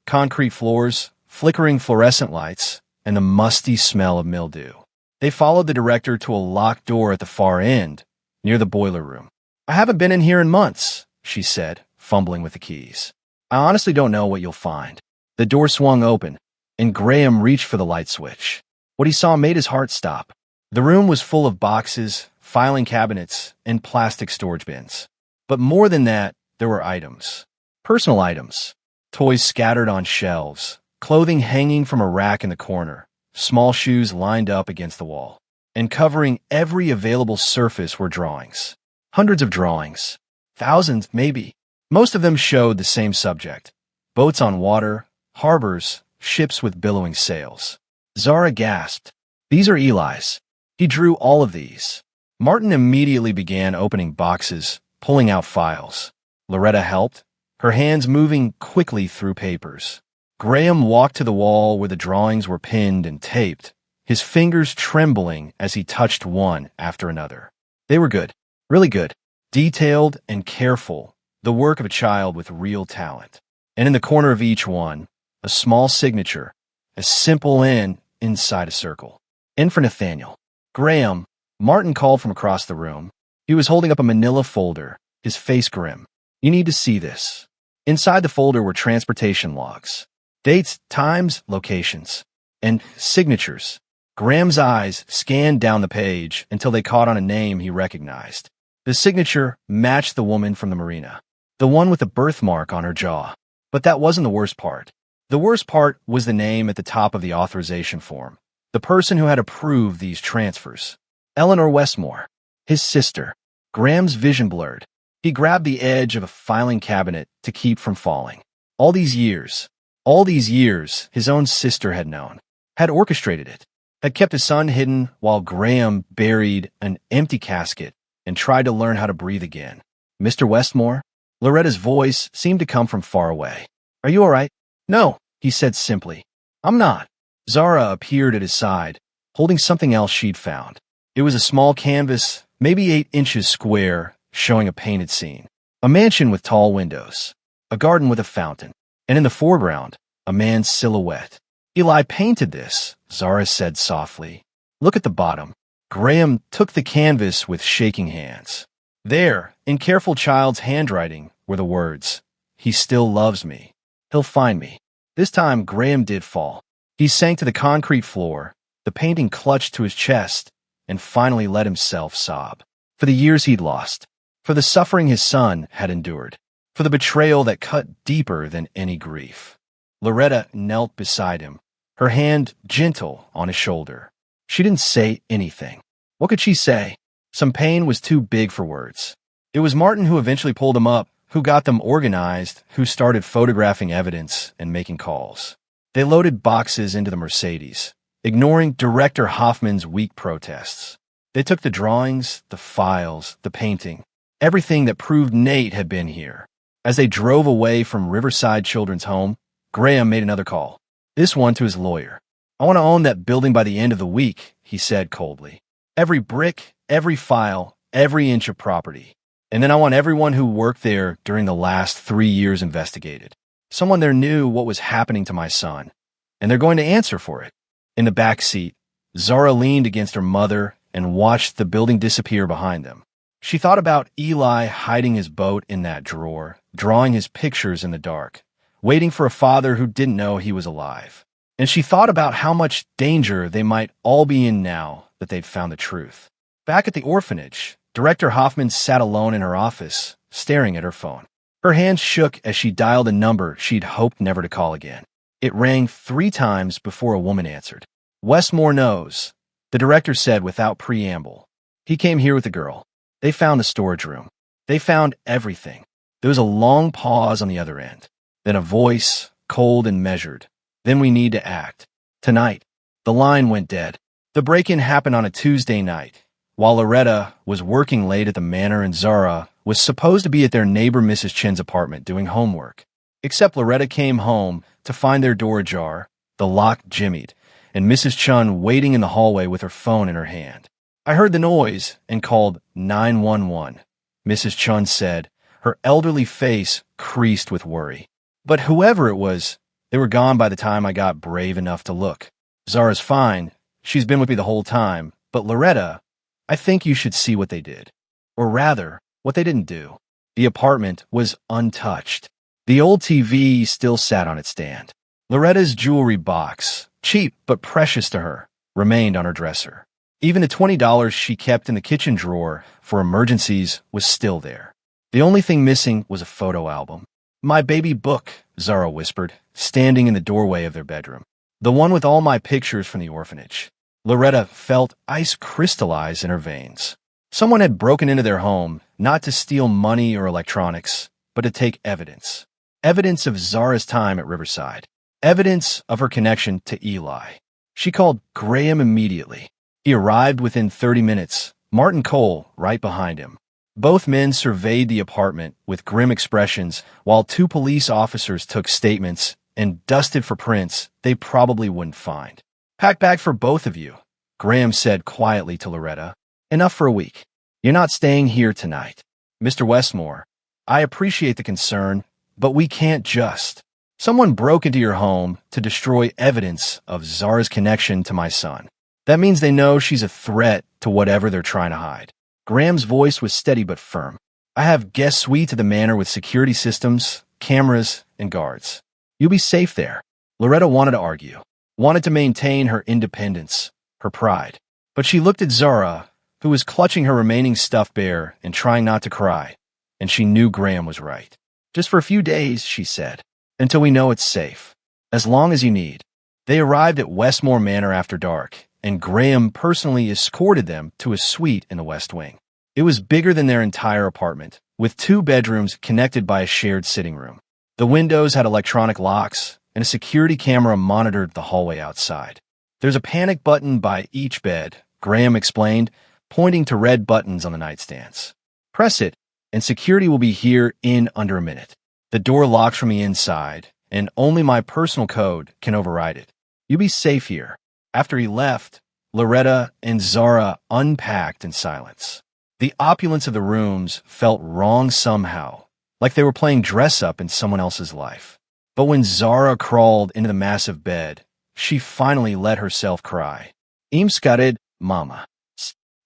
Speaker 1: Concrete floors, flickering fluorescent lights, and the musty smell of mildew. They followed the director to a locked door at the far end, near the boiler room. I haven't been in here in months, she said, fumbling with the keys. I honestly don't know what you'll find. The door swung open, and Graham reached for the light switch. What he saw made his heart stop. The room was full of boxes, filing cabinets, and plastic storage bins. But more than that, there were items. Personal items. Toys scattered on shelves, clothing hanging from a rack in the corner, small shoes lined up against the wall. And covering every available surface were drawings. Hundreds of drawings. Thousands, maybe. Most of them showed the same subject. Boats on water, harbors, ships with billowing sails. Zara gasped. These are Eli's. He drew all of these. Martin immediately began opening boxes, pulling out files. Loretta helped, her hands moving quickly through papers. Graham walked to the wall where the drawings were pinned and taped, his fingers trembling as he touched one after another. They were good, really good, detailed and careful, the work of a child with real talent. And in the corner of each one, a small signature, a simple N inside a circle. N for Nathaniel. Graham, Martin called from across the room. He was holding up a manila folder, his face grim. You need to see this. Inside the folder were transportation logs. Dates, times, locations, and signatures. Graham's eyes scanned down the page until they caught on a name he recognized. The signature matched the woman from the marina, the one with the birthmark on her jaw. But that wasn't the worst part. The worst part was the name at the top of the authorization form. The person who had approved these transfers. Eleanor Westmore, his sister. Graham's vision blurred. He grabbed the edge of a filing cabinet to keep from falling. All these years, his own sister had known, had orchestrated it, had kept his son hidden while Graham buried an empty casket and tried to learn how to breathe again. Mr. Westmore? Loretta's voice seemed to come from far away. Are you all right? No, he said simply. I'm not. Zara appeared at his side, holding something else she'd found. It was a small canvas, maybe 8 inches square, showing a painted scene. A mansion with tall windows, a garden with a fountain, and in the foreground, a man's silhouette. Eli painted this, Zara said softly. Look at the bottom. Graham took the canvas with shaking hands. There, in careful child's handwriting, were the words, "He still loves me. He'll find me." This time, Graham did fall. He sank to the concrete floor, the painting clutched to his chest, and finally let himself sob. For the years he'd lost, for the suffering his son had endured, for the betrayal that cut deeper than any grief. Loretta knelt beside him, her hand gentle on his shoulder. She didn't say anything. What could she say? Some pain was too big for words. It was Martin who eventually pulled them up, who got them organized, who started photographing evidence and making calls. They loaded boxes into the Mercedes, ignoring Director Hoffman's weak protests. They took the drawings, the files, the painting, everything that proved Nate had been here. As they drove away from Riverside Children's Home, Graham made another call, this one to his lawyer. I want to own that building by the end of the week, he said coldly. Every brick, every file, every inch of property. And then I want everyone who worked there during the last 3 years investigated. Someone there knew what was happening to my son, and they're going to answer for it. In the back seat, Zara leaned against her mother and watched the building disappear behind them. She thought about Eli hiding his boat in that drawer, drawing his pictures in the dark, waiting for a father who didn't know he was alive. And she thought about how much danger they might all be in now that they'd found the truth. Back at the orphanage, Director Hoffman sat alone in her office, staring at her phone. Her hands shook as she dialed a number she'd hoped never to call again. It rang 3 times before a woman answered. "Westmore knows," the director said without preamble. "He came here with the girl. They found the storage room. They found everything." There was a long pause on the other end. Then a voice, cold and measured. "Then we need to act. Tonight." The line went dead. The break-in happened on a Tuesday night, while Loretta was working late at the manor and Zara was supposed to be at their neighbor Mrs. Chin's apartment doing homework. Except Loretta came home to find their door ajar, the lock jimmied, and Mrs. Chun waiting in the hallway with her phone in her hand. "I heard the noise and called 911, Mrs. Chun said, her elderly face creased with worry. "But whoever it was, they were gone by the time I got brave enough to look. Zara's fine. She's been with me the whole time. But Loretta, I think you should see what they did. Or rather, what they didn't do." The apartment was untouched. The old TV still sat on its stand. Loretta's jewelry box, cheap but precious to her, remained on her dresser. Even the $20 she kept in the kitchen drawer for emergencies was still there. The only thing missing was a photo album. "My baby book," Zara whispered, standing in the doorway of their bedroom. "The one with all my pictures from the orphanage." Loretta felt ice crystallize in her veins. Someone had broken into their home, not to steal money or electronics, but to take evidence. Evidence of Zara's time at Riverside. Evidence of her connection to Eli. She called Graham immediately. He arrived within 30 minutes, Martin Cole right behind him. Both men surveyed the apartment with grim expressions while 2 police officers took statements and dusted for prints they probably wouldn't find. "Pack bag for both of you," Graham said quietly to Loretta. "Enough for a week. You're not staying here tonight. Mr. Westmore, I appreciate the concern, but we can't just. Someone broke into your home to destroy evidence of Zara's connection to my son. That means they know she's a threat to whatever they're trying to hide." Graham's voice was steady but firm. "I have guest suites at the manor with security systems, cameras, and guards. You'll be safe there." Loretta wanted to argue, wanted to maintain her independence, her pride. But she looked at Zara, who was clutching her remaining stuffed bear and trying not to cry, and she knew Graham was right. "Just for a few days," she said, "until we know it's safe. As long as you need." They arrived at Westmore Manor after dark, and Graham personally escorted them to a suite in the West Wing. It was bigger than their entire apartment, with 2 bedrooms connected by a shared sitting room. The windows had electronic locks, and a security camera monitored the hallway outside. "There's a panic button by each bed," Graham explained, pointing to red buttons on the nightstands. "Press it, and security will be here in under a minute. The door locks from the inside, and only my personal code can override it. You'll be safe here." After he left, Loretta and Zara unpacked in silence. The opulence of the rooms felt wrong somehow, like they were playing dress-up in someone else's life. But when Zara crawled into the massive bed, she finally let herself cry. "Imskated, Mama."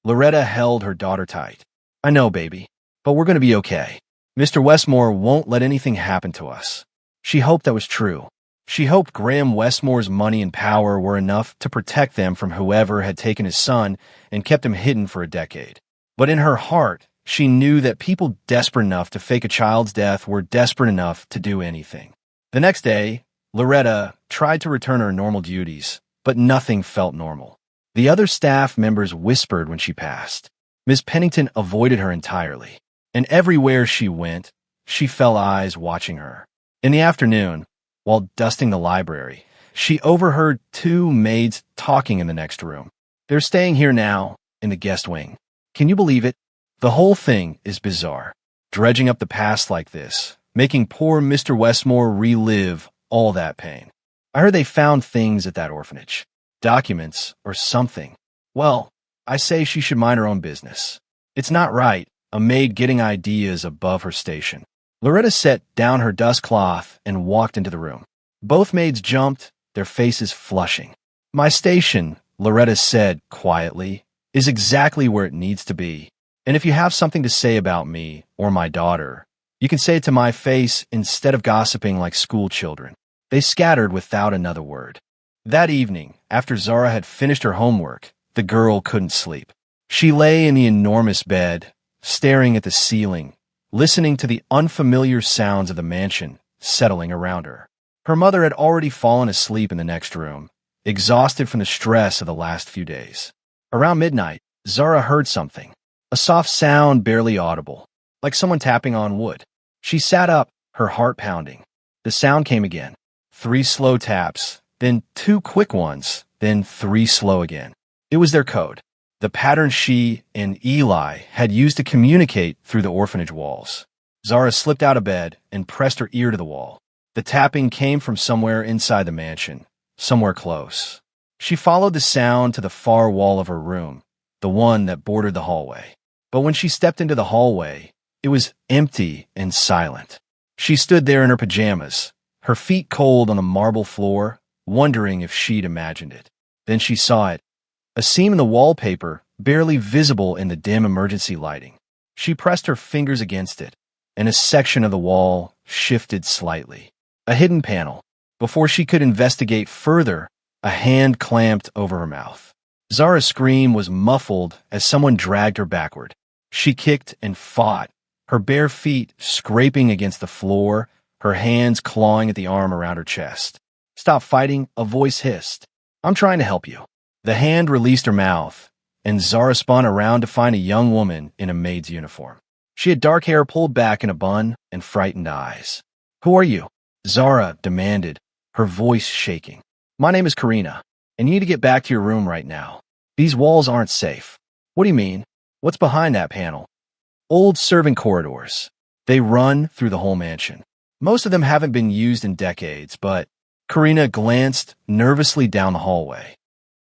Speaker 1: Loretta held her daughter tight. "I know, baby, but we're going to be okay. Mr. Westmore won't let anything happen to us." She hoped that was true. She hoped Graham Westmore's money and power were enough to protect them from whoever had taken his son and kept him hidden for a decade. But in her heart, she knew that people desperate enough to fake a child's death were desperate enough to do anything. The next day, Loretta tried to return her normal duties, but nothing felt normal. The other staff members whispered when she passed. Miss Pennington avoided her entirely, and everywhere she went, she felt eyes watching her. In the afternoon, while dusting the library, she overheard 2 maids talking in the next room. "They're staying here now, in the guest wing. Can you believe it? The whole thing is bizarre. Dredging up the past like this, making poor Mr. Westmore relive all that pain. I heard they found things at that orphanage. Documents or something. Well, I say she should mind her own business. It's not right, a maid getting ideas above her station." Loretta set down her dust cloth and walked into the room. Both maids jumped, their faces flushing. "My station," Loretta said quietly, "is exactly where it needs to be. And if you have something to say about me or my daughter, you can say it to my face instead of gossiping like school children." They scattered without another word. That evening, after Zara had finished her homework, the girl couldn't sleep. She lay in the enormous bed, staring at the ceiling, listening to the unfamiliar sounds of the mansion settling around her. Her mother had already fallen asleep in the next room, exhausted from the stress of the last few days. Around midnight, Zara heard something, a soft sound barely audible, like someone tapping on wood. She sat up, her heart pounding. The sound came again. 3 slow taps, then 2 quick ones, then 3 slow again. It was their code, the pattern she and Eli had used to communicate through the orphanage walls. Zara slipped out of bed and pressed her ear to the wall. The tapping came from somewhere inside the mansion, somewhere close. She followed the sound to the far wall of her room, the one that bordered the hallway. But when she stepped into the hallway, it was empty and silent. She stood there in her pajamas, her feet cold on the marble floor, wondering if she'd imagined it. Then she saw it, a seam in the wallpaper barely visible in the dim emergency lighting. She pressed her fingers against it, and a section of the wall shifted slightly. A hidden panel. Before she could investigate further, a hand clamped over her mouth. Zara's scream was muffled as someone dragged her backward. She kicked and fought, her bare feet scraping against the floor, her hands clawing at the arm around her chest. "Stop fighting," a voice hissed. "I'm trying to help you." The hand released her mouth, and Zara spun around to find a young woman in a maid's uniform. She had dark hair pulled back in a bun and frightened eyes. "Who are you?" Zara demanded, her voice shaking. "My name is Karina, and you need to get back to your room right now. These walls aren't safe." "What do you mean? What's behind that panel?" "Old servant corridors. They run through the whole mansion. Most of them haven't been used in decades, but..." Karina glanced nervously down the hallway.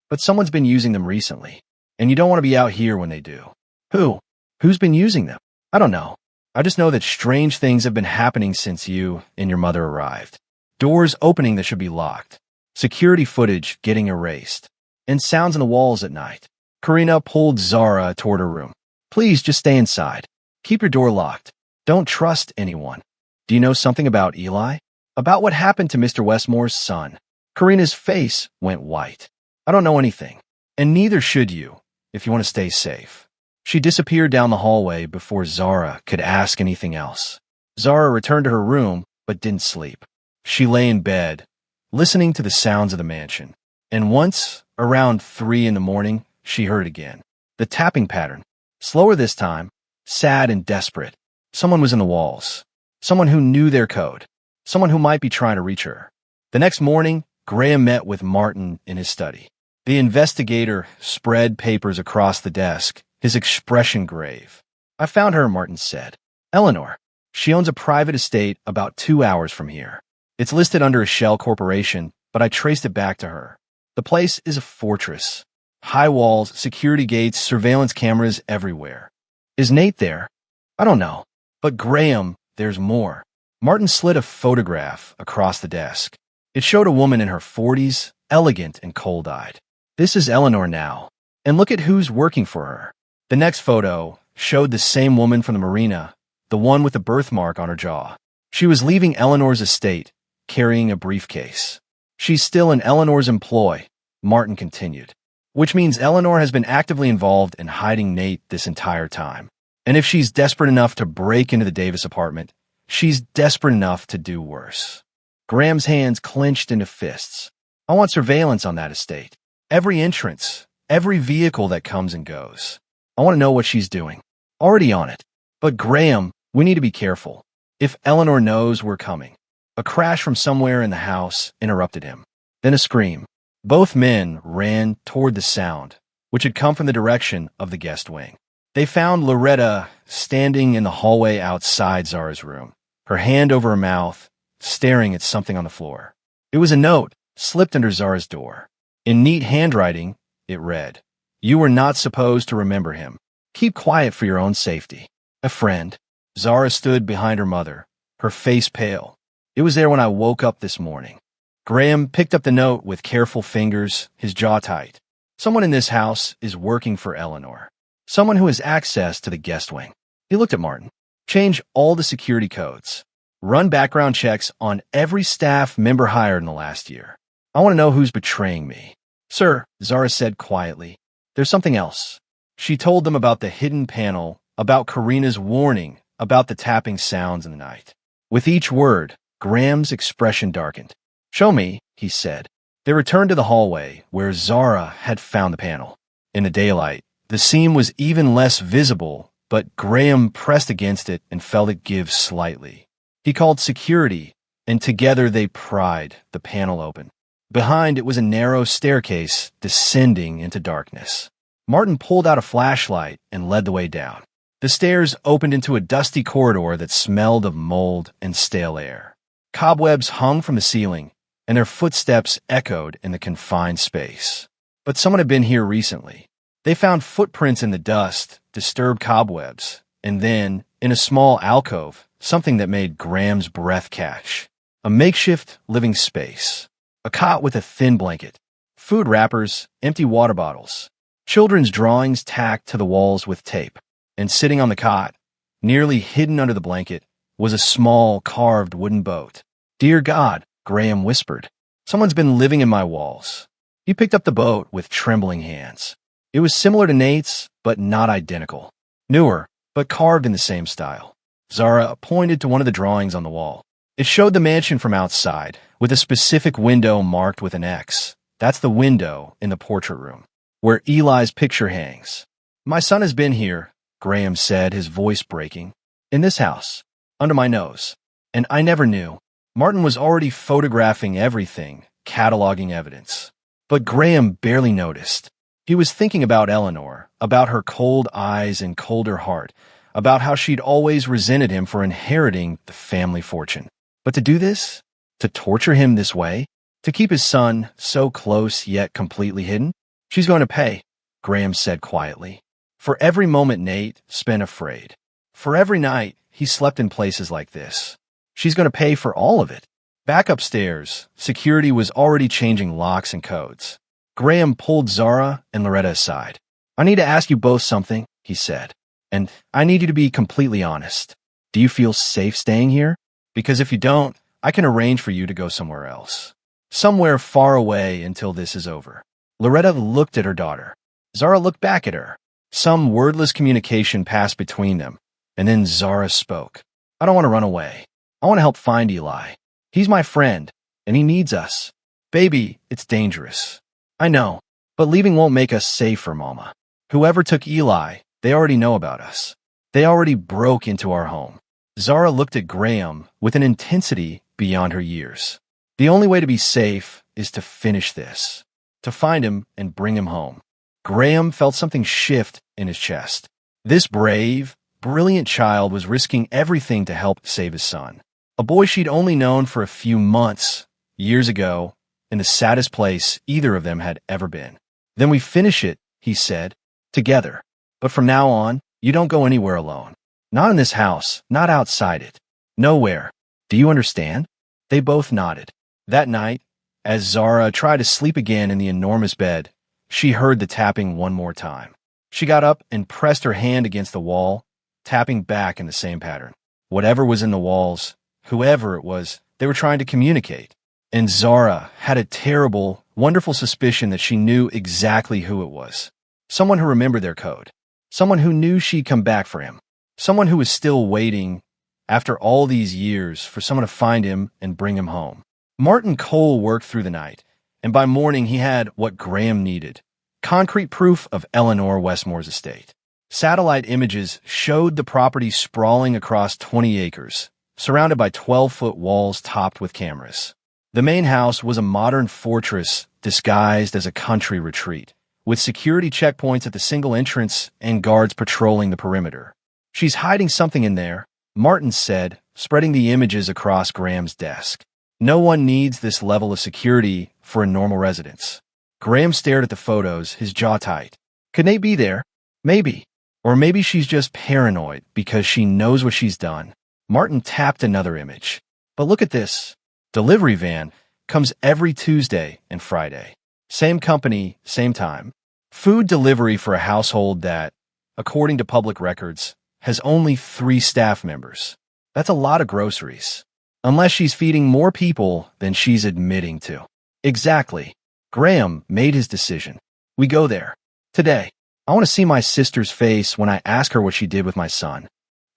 Speaker 1: "But someone's been using them recently, and you don't want to be out here when they do." "Who? Who's been using them?" "I don't know. I just know that strange things have been happening since you and your mother arrived. Doors opening that should be locked, security footage getting erased, and sounds in the walls at night." Karina pulled Zara toward her room. "Please just stay inside. Keep your door locked. Don't trust anyone." "Do you know something about Eli? About what happened to Mr. Westmore's son?" Karina's face went white. "I don't know anything, and neither should you, if you want to stay safe." She disappeared down the hallway before Zara could ask anything else. Zara returned to her room, but didn't sleep. She lay in bed, listening to the sounds of the mansion. And once, around 3 in the morning, she heard again. The tapping pattern. Slower this time, sad and desperate. Someone was in the walls. Someone who knew their code. Someone who might be trying to reach her. The next morning, Graham met with Martin in his study. The investigator spread papers across the desk, his expression grave. "I found her," Martin said. "Eleanor. She owns a private estate about 2 hours from here. It's listed under a shell corporation, but I traced it back to her. The place is a fortress. High walls, security gates, surveillance cameras everywhere." "Is Nate there?" "I don't know. But Graham, there's more." Martin slid a photograph across the desk. It showed a woman in her 40s, elegant and cold-eyed. "This is Eleanor now. And look at who's working for her." The next photo showed the same woman from the marina, the one with the birthmark on her jaw. She was leaving Eleanor's estate, carrying a briefcase. "She's still in Eleanor's employ," Martin continued. "Which means Eleanor has been actively involved in hiding Nate this entire time. And if she's desperate enough to break into the Davis apartment, she's desperate enough to do worse." Graham's hands clenched into fists. "I want surveillance on that estate. Every entrance, every vehicle that comes and goes. I want to know what she's doing. Already on it. But Graham, we need to be careful. If Eleanor knows we're coming." A crash from somewhere in the house interrupted him. Then a scream. Both men ran toward the sound, which had come from the direction of the guest wing. They found Loretta standing in the hallway outside Zara's room, her hand over her mouth, staring at something on the floor. It was a note slipped under Zara's door. In neat handwriting, it read, "You were not supposed to remember him. Keep quiet for your own safety. A friend." Zara stood behind her mother, her face pale. "It was there when I woke up this morning." Graham picked up the note with careful fingers, his jaw tight. "Someone in this house is working for Eleanor. Someone who has access to the guest wing." He looked at Martin. "Change all the security codes. Run background checks on every staff member hired in the last year. I want to know who's betraying me." "Sir," Zara said quietly, "there's something else." She told them about the hidden panel, about Karina's warning, about the tapping sounds in the night. With each word, Graham's expression darkened. "Show me," he said. They returned to the hallway, where Zara had found the panel. In the daylight, the seam was even less visible, but Graham pressed against it and felt it give slightly. He called security, and together they pried the panel open. Behind it was a narrow staircase descending into darkness. Martin pulled out a flashlight and led the way down. The stairs opened into a dusty corridor that smelled of mold and stale air. Cobwebs hung from the ceiling, and their footsteps echoed in the confined space. But someone had been here recently. They found footprints in the dust, disturbed cobwebs, and then, in a small alcove, something that made Graham's breath catch. A makeshift living space. A cot with a thin blanket. Food wrappers, empty water bottles. Children's drawings tacked to the walls with tape. And sitting on the cot, nearly hidden under the blanket, was a small carved wooden boat. "Dear God," Graham whispered, "someone's been living in my walls." He picked up the boat with trembling hands. It was similar to Nate's, but not identical. Newer, but carved in the same style. Zara pointed to one of the drawings on the wall. It showed the mansion from outside, with a specific window marked with an X. That's the window in the portrait room, where Eli's picture hangs. "My son has been here," Graham said, his voice breaking. "In this house, under my nose. And I never knew." Martin was already photographing everything, cataloging evidence. But Graham barely noticed. He was thinking about Eleanor, about her cold eyes and colder heart, about how she'd always resented him for inheriting the family fortune. But to do this? To torture him this way? To keep his son so close yet completely hidden? "She's going to pay," Graham said quietly. For every moment Nate spent afraid. For every night he slept in places like this. She's going to pay for all of it. Back upstairs, security was already changing locks and codes. Graham pulled Zara and Loretta aside. "I need to ask you both something," he said. "And I need you to be completely honest. Do you feel safe staying here? Because if you don't, I can arrange for you to go somewhere else. Somewhere far away until this is over." Loretta looked at her daughter. Zara looked back at her. Some wordless communication passed between them, and then Zara spoke. "I don't want to run away. I want to help find Eli. He's my friend, and he needs us. Baby, it's dangerous. I know, but leaving won't make us safer, Mama. Whoever took Eli, they already know about us. They already broke into our home." Zara looked at Graham with an intensity beyond her years. The only way to be safe is to finish this, to find him and bring him home. Graham felt something shift in his chest. This brave, brilliant child was risking everything to help save his son. A boy she'd only known for a few months, years ago, in the saddest place either of them had ever been. "Then we finish it," he said, "together. But from now on, you don't go anywhere alone. Not in this house, not outside it. Nowhere. Do you understand?" They both nodded. That night, as Zara tried to sleep again in the enormous bed, she heard the tapping one more time. She got up and pressed her hand against the wall, tapping back in the same pattern. Whatever was in the walls, whoever it was, they were trying to communicate. And Zara had a terrible, wonderful suspicion that she knew exactly who it was. Someone who remembered their code. Someone who knew she'd come back for him. Someone who was still waiting, after all these years, for someone to find him and bring him home. Martin Cole worked through the night, and by morning he had what Graham needed. Concrete proof of Eleanor Westmore's estate. Satellite images showed the property sprawling across 20 acres, surrounded by 12-foot walls topped with cameras. The main house was a modern fortress disguised as a country retreat, with security checkpoints at the single entrance and guards patrolling the perimeter. "She's hiding something in there," Martin said, spreading the images across Graham's desk. "No one needs this level of security for a normal residence." Graham stared at the photos, his jaw tight. Could Nate be there? Maybe. Or maybe she's just paranoid because she knows what she's done. Martin tapped another image. "But look at this. Delivery van comes every Tuesday and Friday. Same company, same time. Food delivery for a household that, according to public records, has only 3 staff members. That's a lot of groceries. Unless she's feeding more people than she's admitting to." "Exactly." Graham made his decision. "We go there. Today. I want to see my sister's face when I ask her what she did with my son."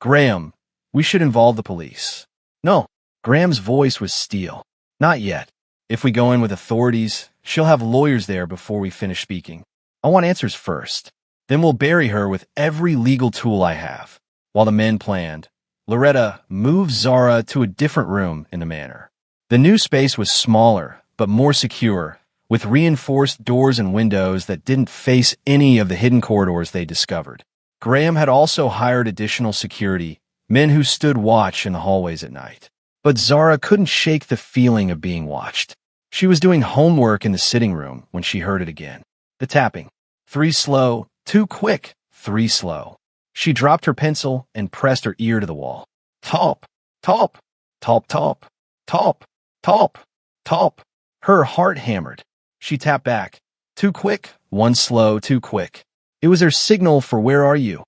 Speaker 1: Graham, We should involve the police. No. Graham's voice was steel. Not yet. If we go in with authorities, she'll have lawyers there before we finish speaking. I want answers first. Then we'll bury her with every legal tool I have. While the men planned, Loretta moved Zara to a different room in the manor. The new space was smaller, but more secure, with reinforced doors and windows that didn't face any of the hidden corridors they discovered. Graham had also hired additional security, men who stood watch in the hallways at night. But Zara couldn't shake the feeling of being watched. She was doing homework in the sitting room when she heard it again. The tapping. 3 slow, 2 quick, 3 slow. She dropped her pencil and pressed her ear to the wall. Top, top, top, top, top, top, top. Her heart hammered. She tapped back. 2 quick, 1 slow, 2 quick. It was her signal for where are you?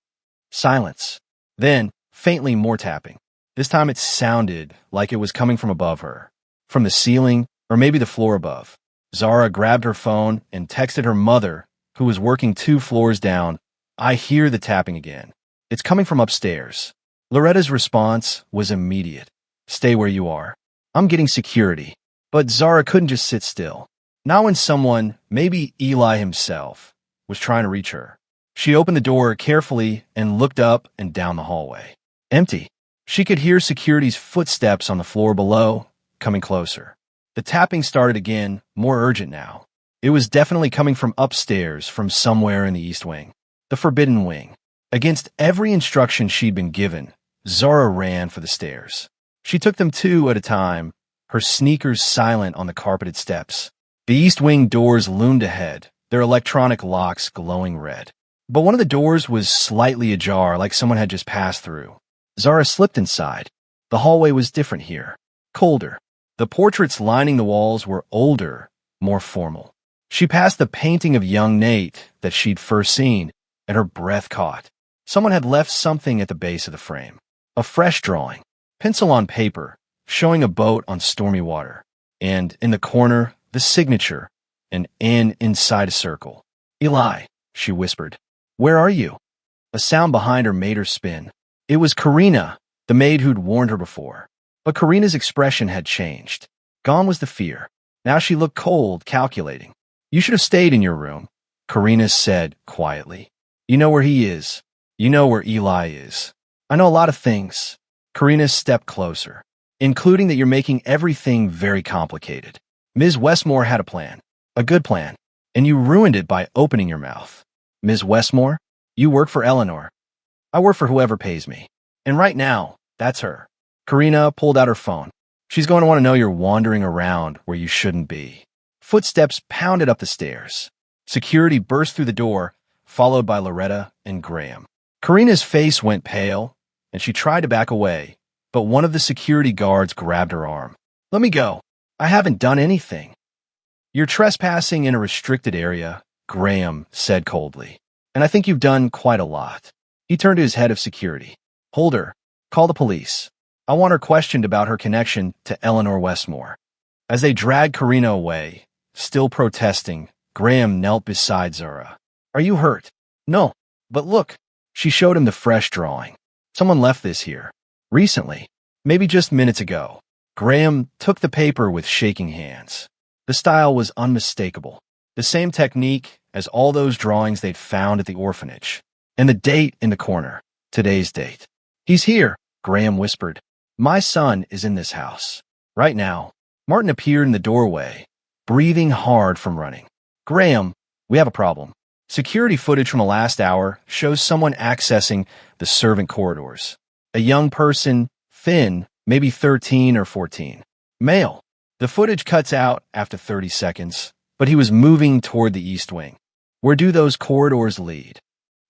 Speaker 1: Silence. Then, faintly more tapping. This time it sounded like it was coming from above her. From the ceiling, or maybe the floor above. Zara grabbed her phone and texted her mother, who was working 2 floors down. I hear the tapping again. It's coming from upstairs. Loretta's response was immediate. Stay where you are. I'm getting security. But Zara couldn't just sit still. Not when someone, maybe Eli himself, was trying to reach her. She opened the door carefully and looked up and down the hallway. Empty. She could hear security's footsteps on the floor below, coming closer. The tapping started again, more urgent now. It was definitely coming from upstairs, from somewhere in the East Wing. The Forbidden Wing. Against every instruction she'd been given, Zara ran for the stairs. She took them 2 at a time, her sneakers silent on the carpeted steps. The East Wing doors loomed ahead, their electronic locks glowing red. But one of the doors was slightly ajar, like someone had just passed through. Zara slipped inside. The hallway was different here. Colder. The portraits lining the walls were older, more formal. She passed the painting of young Nate that she'd first seen, and her breath caught. Someone had left something at the base of the frame. A fresh drawing. Pencil on paper, showing a boat on stormy water. And, in the corner, the signature, an N inside a circle. Eli, she whispered. Where are you? A sound behind her made her spin. It was Karina, the maid who'd warned her before. But Karina's expression had changed. Gone was the fear. Now she looked cold, calculating. You should have stayed in your room, Karina said quietly. You know where he is. You know where Eli is. I know a lot of things. Karina stepped closer, including that you're making everything very complicated. Ms. Westmore had a plan, a good plan, and you ruined it by opening your mouth. Ms. Westmore, you work for Eleanor. I work for whoever pays me. And right now, that's her. Karina pulled out her phone. She's going to want to know you're wandering around where you shouldn't be. Footsteps pounded up the stairs. Security burst through the door, followed by Loretta and Graham. Karina's face went pale, and she tried to back away, but one of the security guards grabbed her arm. Let me go. I haven't done anything. You're trespassing in a restricted area, Graham said coldly. And I think you've done quite a lot. He turned to his head of security. Hold her. Call the police. I want her questioned about her connection to Eleanor Westmore. As they dragged Karina away, still protesting, Graham knelt beside Zara. Are you hurt? No. But look. She showed him the fresh drawing. Someone left this here. Recently. Maybe just minutes ago. Graham took the paper with shaking hands. The style was unmistakable. The same technique as all those drawings they'd found at the orphanage. And the date in the corner. Today's date. He's here, Graham whispered. My son is in this house. Right now. Martin appeared in the doorway, breathing hard from running. Graham, we have a problem. Security footage from the last hour shows someone accessing the servant corridors. A young person, thin, maybe 13 or 14. Male. The footage cuts out after 30 seconds, but he was moving toward the East Wing. Where do those corridors lead?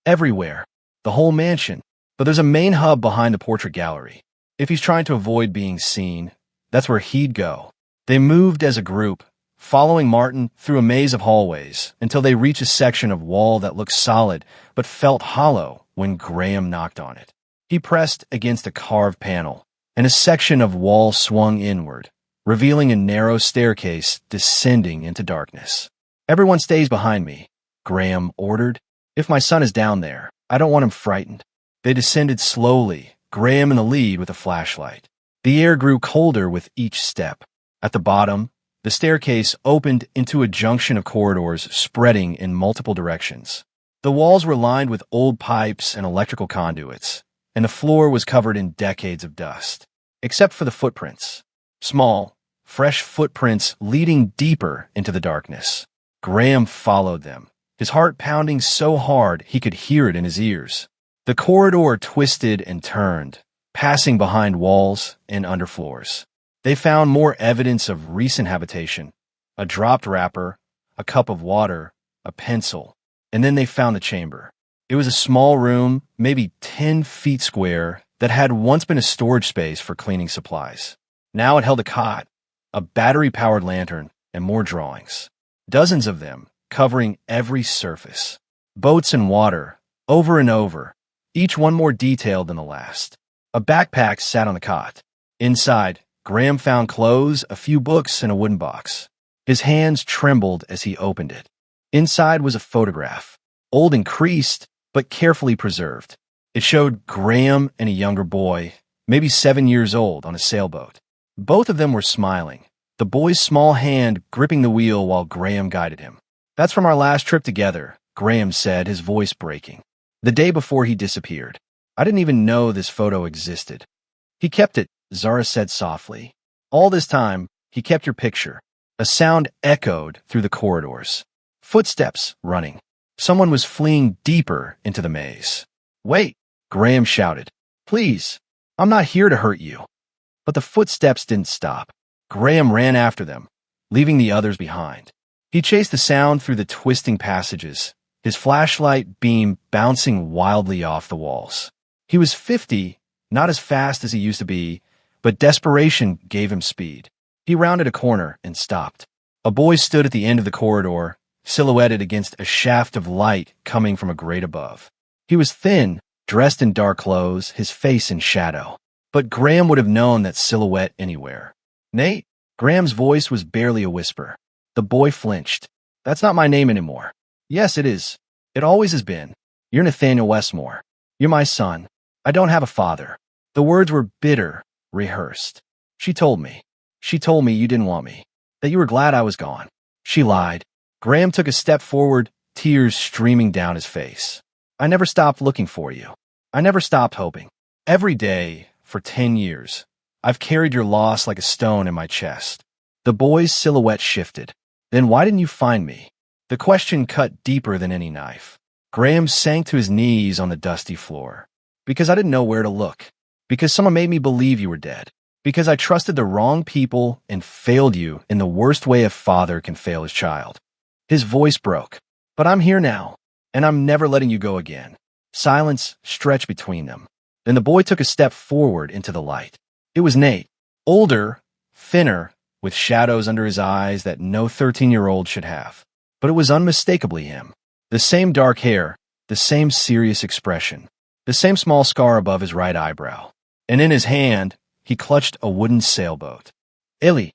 Speaker 1: Everywhere. The whole mansion. But there's a main hub behind the portrait gallery. If he's trying to avoid being seen, that's where he'd go. They moved as a group, following Martin through a maze of hallways until they reached a section of wall that looked solid but felt hollow when Graham knocked on it. He pressed against a carved panel, and a section of wall swung inward, revealing a narrow staircase descending into darkness. Everyone stays behind me, Graham ordered. If my son is down there, I don't want him frightened. They descended slowly, Graham in the lead with a flashlight. The air grew colder with each step. At the bottom, the staircase opened into a junction of corridors spreading in multiple directions. The walls were lined with old pipes and electrical conduits, and the floor was covered in decades of dust, except for the footprints. Small, fresh footprints leading deeper into the darkness. Graham followed them, his heart pounding so hard he could hear it in his ears. The corridor twisted and turned, passing behind walls and underfloors. They found more evidence of recent habitation: a dropped wrapper, a cup of water, a pencil, and then they found the chamber. It was a small room, maybe 10 feet square, that had once been a storage space for cleaning supplies. Now it held a cot, a battery-powered lantern, and more drawings. Dozens of them, covering every surface. Boats and water, over and over, each one more detailed than the last. A backpack sat on the cot. Inside, Graham found clothes, a few books, and a wooden box. His hands trembled as he opened it. Inside was a photograph, old and creased, but carefully preserved. It showed Graham and a younger boy, maybe 7 years old, on a sailboat. Both of them were smiling, the boy's small hand gripping the wheel while Graham guided him. "That's from our last trip together," Graham said, his voice breaking. "The day before he disappeared. I didn't even know this photo existed." "He kept it," Zara said softly. "All this time, he kept your picture." A sound echoed through the corridors. Footsteps running. Someone was fleeing deeper into the maze. "Wait," Graham shouted. "Please, I'm not here to hurt you." But the footsteps didn't stop. Graham ran after them, leaving the others behind. He chased the sound through the twisting passages, his flashlight beam bouncing wildly off the walls. He was 50, not as fast as he used to be, but desperation gave him speed. He rounded a corner and stopped. A boy stood at the end of the corridor, silhouetted against a shaft of light coming from a grate above. He was thin, dressed in dark clothes, his face in shadow. But Graham would have known that silhouette anywhere. "Nate?" Graham's voice was barely a whisper. The boy flinched. "That's not my name anymore." "Yes, it is. It always has been. You're Nathaniel Westmore. You're my son. I don't have a father." The words were bitter, rehearsed. She told me you didn't want me, that you were glad I was gone." She lied. Graham took a step forward, tears streaming down his face. "I never stopped looking for you. I never stopped hoping. Every day, for 10 years, I've carried your loss like a stone in my chest." The boy's silhouette shifted. "Then why didn't you find me?" The question cut deeper than any knife. Graham sank to his knees on the dusty floor. "Because I didn't know where to look. Because someone made me believe you were dead. Because I trusted the wrong people and failed you in the worst way a father can fail his child." His voice broke. "But I'm here now, and I'm never letting you go again." Silence stretched between them. Then the boy took a step forward into the light. It was Nate, older, thinner, with shadows under his eyes that no 13-year-old should have. But it was unmistakably him. The same dark hair, the same serious expression, the same small scar above his right eyebrow. And in his hand, he clutched a wooden sailboat. "Ellie."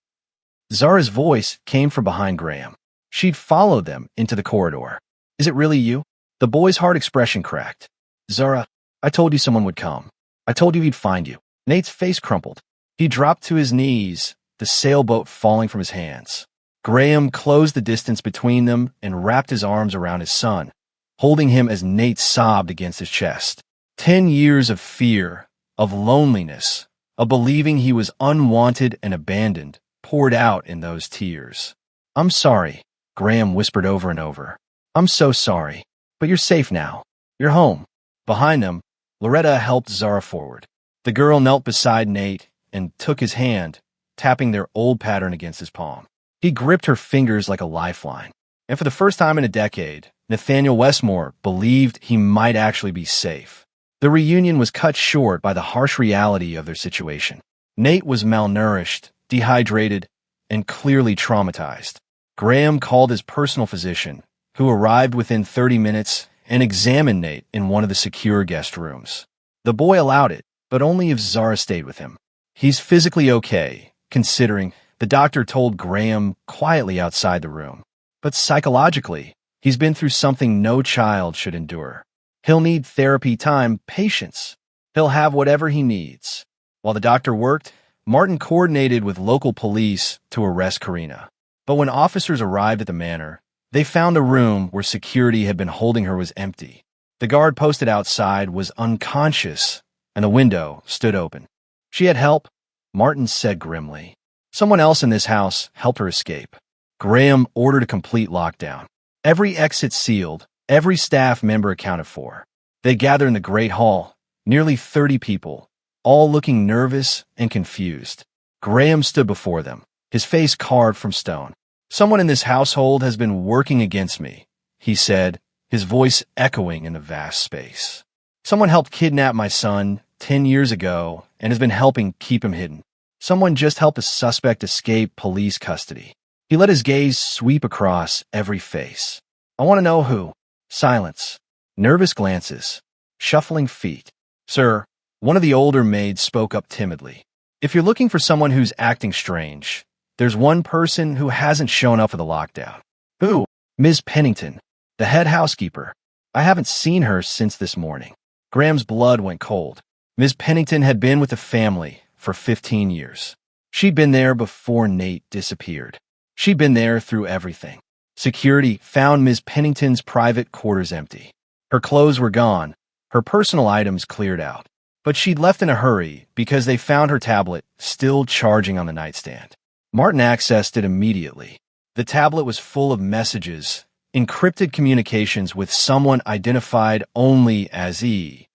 Speaker 1: Zara's voice came from behind Graham. She'd followed them into the corridor. "Is it really you?" The boy's hard expression cracked. "Zara, I told you someone would come. I told you he'd find you." Nate's face crumpled. He dropped to his knees, the sailboat falling from his hands. Graham closed the distance between them and wrapped his arms around his son, holding him as Nate sobbed against his chest. 10 years of fear, of loneliness, of believing he was unwanted and abandoned, poured out in those tears. "I'm sorry," Graham whispered over and over. "I'm so sorry. But you're safe now. You're home." Behind them, Loretta helped Zara forward. The girl knelt beside Nate and took his hand, tapping their old pattern against his palm. He gripped her fingers like a lifeline. And for the first time in a decade, Nathaniel Westmore believed he might actually be safe. The reunion was cut short by the harsh reality of their situation. Nate was malnourished, dehydrated, and clearly traumatized. Graham called his personal physician, who arrived within 30 minutes and examined Nate in one of the secure guest rooms. The boy allowed it, but only if Zara stayed with him. "He's physically okay, considering," the doctor told Graham quietly outside the room. "But psychologically, he's been through something no child should endure. He'll need therapy time, patience." He'll have whatever he needs. While the doctor worked, Martin coordinated with local police to arrest Karina. But when officers arrived at the manor, they found the room where security had been holding her was empty. The guard posted outside was unconscious, and the window stood open. She had help, Martin said grimly. Someone else in this house helped her escape. Graham ordered a complete lockdown. Every exit sealed, every staff member accounted for. They gathered in the Great Hall, nearly 30 people, all looking nervous and confused. Graham stood before them, his face carved from stone. Someone in this household has been working against me, he said, his voice echoing in the vast space. Someone helped kidnap my son 10 years ago and has been helping keep him hidden. Someone just helped a suspect escape police custody. He let his gaze sweep across every face. I want to know who. Silence. Nervous glances. Shuffling feet. Sir, one of the older maids spoke up timidly. If you're looking for someone who's acting strange, there's one person who hasn't shown up for the lockdown. Who? Ms. Pennington, the head housekeeper. I haven't seen her since this morning. Graham's blood went cold. Ms. Pennington had been with the family for 15 years. She'd been there before Nate disappeared. She'd been there through everything. Security found Ms. Pennington's private quarters empty. Her clothes were gone, her personal items cleared out. But she'd left in a hurry because they found her tablet still charging on the nightstand. Martin accessed it immediately. The tablet was full of messages, encrypted communications with someone identified only as E.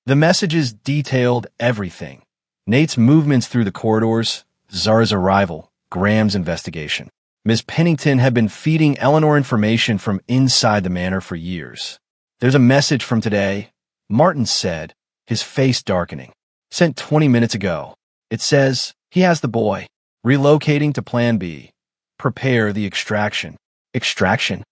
Speaker 1: The messages detailed everything. Nate's movements through the corridors, Zara's arrival, Graham's investigation. Ms. Pennington had been feeding Eleanor information from inside the manor for years. There's a message from today, Martin said, his face darkening. Sent 20 minutes ago. It says, he has the boy. Relocating to Plan B. Prepare the extraction. Extraction?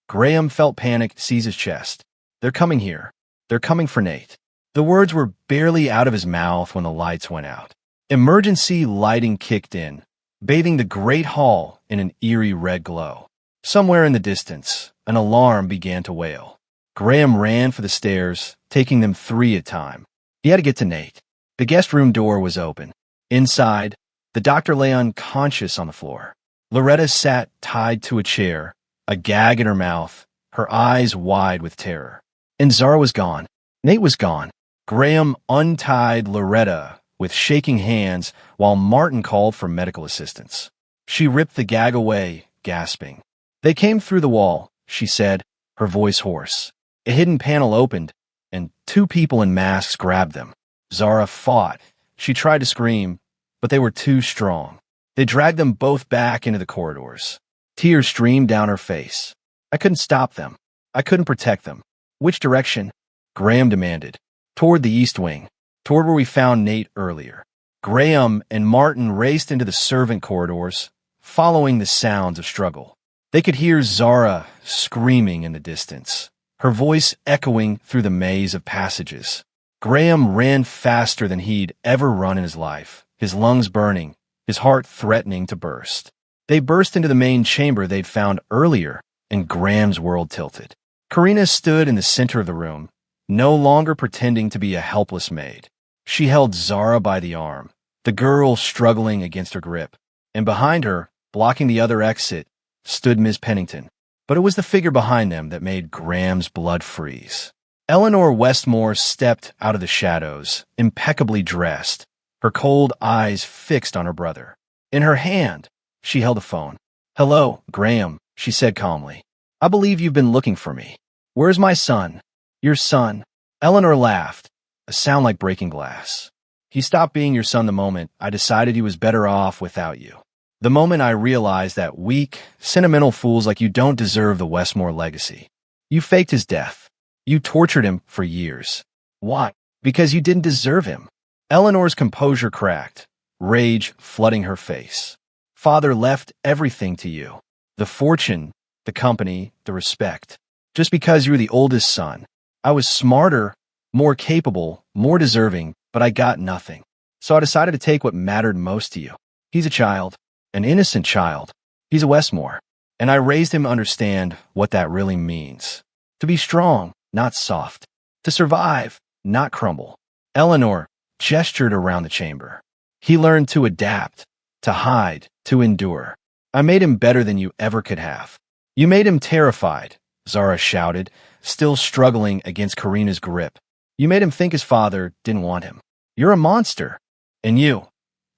Speaker 1: Graham felt panic seize his chest. They're coming here. They're coming for Nate. The words were barely out of his mouth when the lights went out. Emergency lighting kicked in, bathing the Great Hall in an eerie red glow. Somewhere in the distance, an alarm began to wail. Graham ran for the stairs, taking them 3 at a time. He had to get to Nate. The guest room door was open. Inside, the doctor lay unconscious on the floor. Loretta sat tied to a chair, a gag in her mouth, her eyes wide with terror. And Zara was gone. Nate was gone. Graham untied Loretta with shaking hands while Martin called for medical assistance. She ripped the gag away, gasping. They came through the wall, she said, her voice hoarse. A hidden panel opened, and 2 people in masks grabbed them. Zara fought. She tried to scream, but they were too strong. They dragged them both back into the corridors. Tears streamed down her face. I couldn't stop them. I couldn't protect them. Which direction? Graham demanded. Toward the east wing. Toward where we found Nate earlier. Graham and Martin raced into the servant corridors, following the sounds of struggle. They could hear Zara screaming in the distance, her voice echoing through the maze of passages. Graham ran faster than he'd ever run in his life, his lungs burning, his heart threatening to burst. They burst into the main chamber they'd found earlier, and Graham's world tilted. Karina stood in the center of the room, no longer pretending to be a helpless maid. She held Zara by the arm, the girl struggling against her grip, and behind her, blocking the other exit, stood Ms. Pennington. But it was the figure behind them that made Graham's blood freeze. Eleanor Westmore stepped out of the shadows, impeccably dressed, her cold eyes fixed on her brother. In her hand, she held a phone. "Hello, Graham," she said calmly. "I believe you've been looking for me. Where's my son? Your son?" Eleanor laughed, a sound like breaking glass. "He stopped being your son the moment I decided he was better off without you. The moment I realized that weak, sentimental fools like you don't deserve the Westmore legacy. You faked his death. You tortured him for years. Why? Because you didn't deserve him." Eleanor's composure cracked, rage flooding her face. "Father left everything to you. The fortune, the company, the respect. Just because you were the oldest son. I was smarter, more capable, more deserving, but I got nothing. So I decided to take what mattered most to you. He's a child, an innocent child. He's a Westmore. And I raised him to understand what that really means. To be strong, not soft. To survive, not crumble. Eleanor gestured around the chamber. He learned to adapt, to hide, to endure. I made him better than you ever could have. You made him terrified, Zara shouted, still struggling against Karina's grip. You made him think his father didn't want him. You're a monster. And you,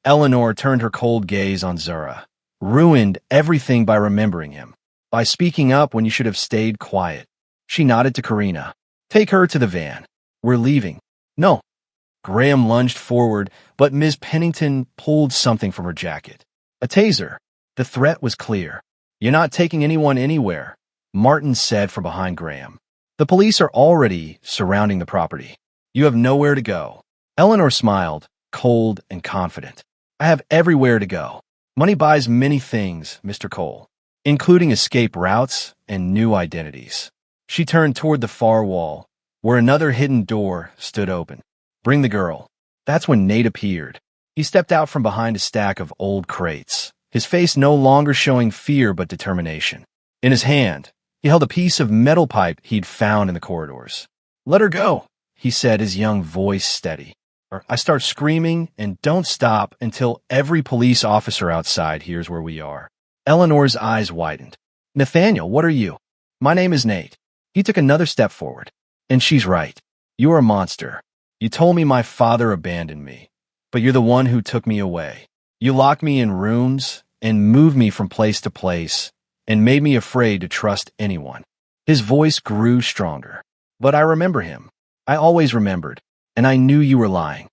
Speaker 1: Eleanor turned her cold gaze on Zara, ruined everything by remembering him, by speaking up when you should have stayed quiet. She nodded to Karina. Take her to the van. We're leaving. No. Graham lunged forward, but Ms. Pennington pulled something from her jacket. A taser. The threat was clear. You're not taking anyone anywhere, Martin said from behind Graham. The police are already surrounding the property. You have nowhere to go. Eleanor smiled, cold and confident. I have everywhere to go. Money buys many things, Mr. Cole, including escape routes and new identities. She turned toward the far wall, where another hidden door stood open. Bring the girl. That's when Nate appeared. He stepped out from behind a stack of old crates, his face no longer showing fear but determination. In his hand, he held a piece of metal pipe he'd found in the corridors. Let her go, he said, his young voice steady. Or I start screaming, and don't stop until every police officer outside hears where we are. Eleanor's eyes widened. Nathaniel, what are you? My name is Nate. He took another step forward. And she's right. You're a monster. You told me my father abandoned me, but you're the one who took me away. You locked me in rooms and moved me from place to place and made me afraid to trust anyone. His voice grew stronger. But I remember him. I always remembered, and I knew you were lying.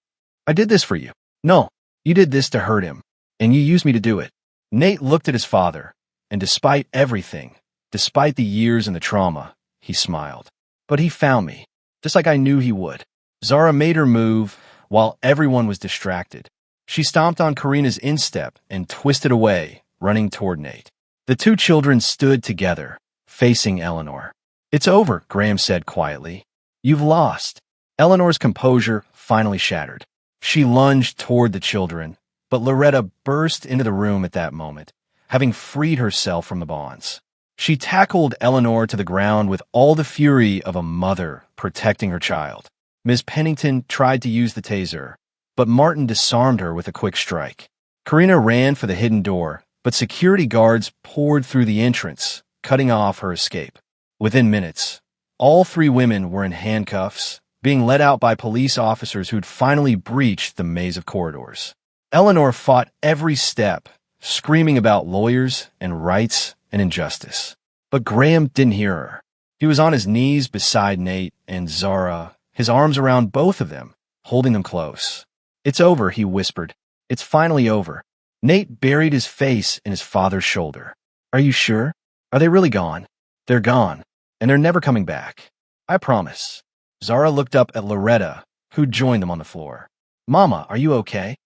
Speaker 1: I did this for you. No, you did this to hurt him, and you used me to do it. Nate looked at his father, and despite everything, despite the years and the trauma, he smiled. But he found me, just like I knew he would. Zara made her move while everyone was distracted. She stomped on Karina's instep and twisted away, running toward Nate. The two children stood together, facing Eleanor. It's over, Graham said quietly. You've lost. Eleanor's composure finally shattered. She lunged toward the children, but Loretta burst into the room at that moment, having freed herself from the bonds. She tackled Eleanor to the ground with all the fury of a mother protecting her child. Ms. Pennington tried to use the taser, but Martin disarmed her with a quick strike. Karina ran for the hidden door, but security guards poured through the entrance, cutting off her escape. Within minutes, all three women were in handcuffs, being led out by police officers who'd finally breached the maze of corridors. Eleanor fought every step, screaming about lawyers and rights and injustice. But Graham didn't hear her. He was on his knees beside Nate and Zara, his arms around both of them, holding them close. It's over, he whispered. It's finally over. Nate buried his face in his father's shoulder. Are you sure? Are they really gone? They're gone, and they're never coming back. I promise. Zara looked up at Loretta, who'd joined them on the floor. Mama, are you okay?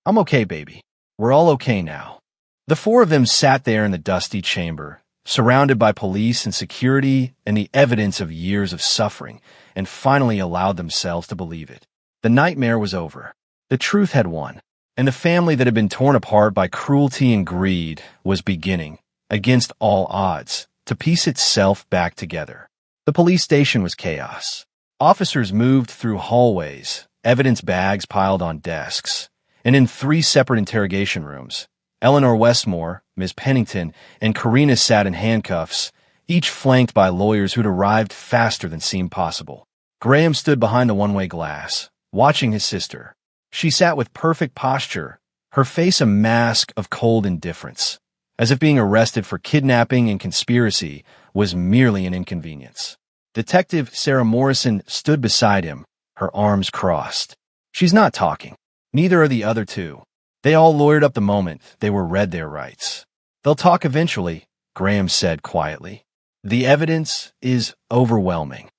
Speaker 1: I'm okay, baby. We're all okay now. The four of them sat there in the dusty chamber, surrounded by police and security and the evidence of years of suffering, and finally allowed themselves to believe it. The nightmare was over. The truth had won, and the family that had been torn apart by cruelty and greed was beginning, against all odds, to piece itself back together. The police station was chaos. Officers moved through hallways, evidence bags piled on desks, and in 3 separate interrogation rooms, Eleanor Westmore, Ms. Pennington, and Karina sat in handcuffs, each flanked by lawyers who'd arrived faster than seemed possible. Graham stood behind the one-way glass, watching his sister. She sat with perfect posture, her face a mask of cold indifference, as if being arrested for kidnapping and conspiracy was merely an inconvenience. Detective Sarah Morrison stood beside him, her arms crossed. She's not talking. Neither are the other two. They all lawyered up the moment they were read their rights. They'll talk eventually, Graham said quietly. The evidence is overwhelming.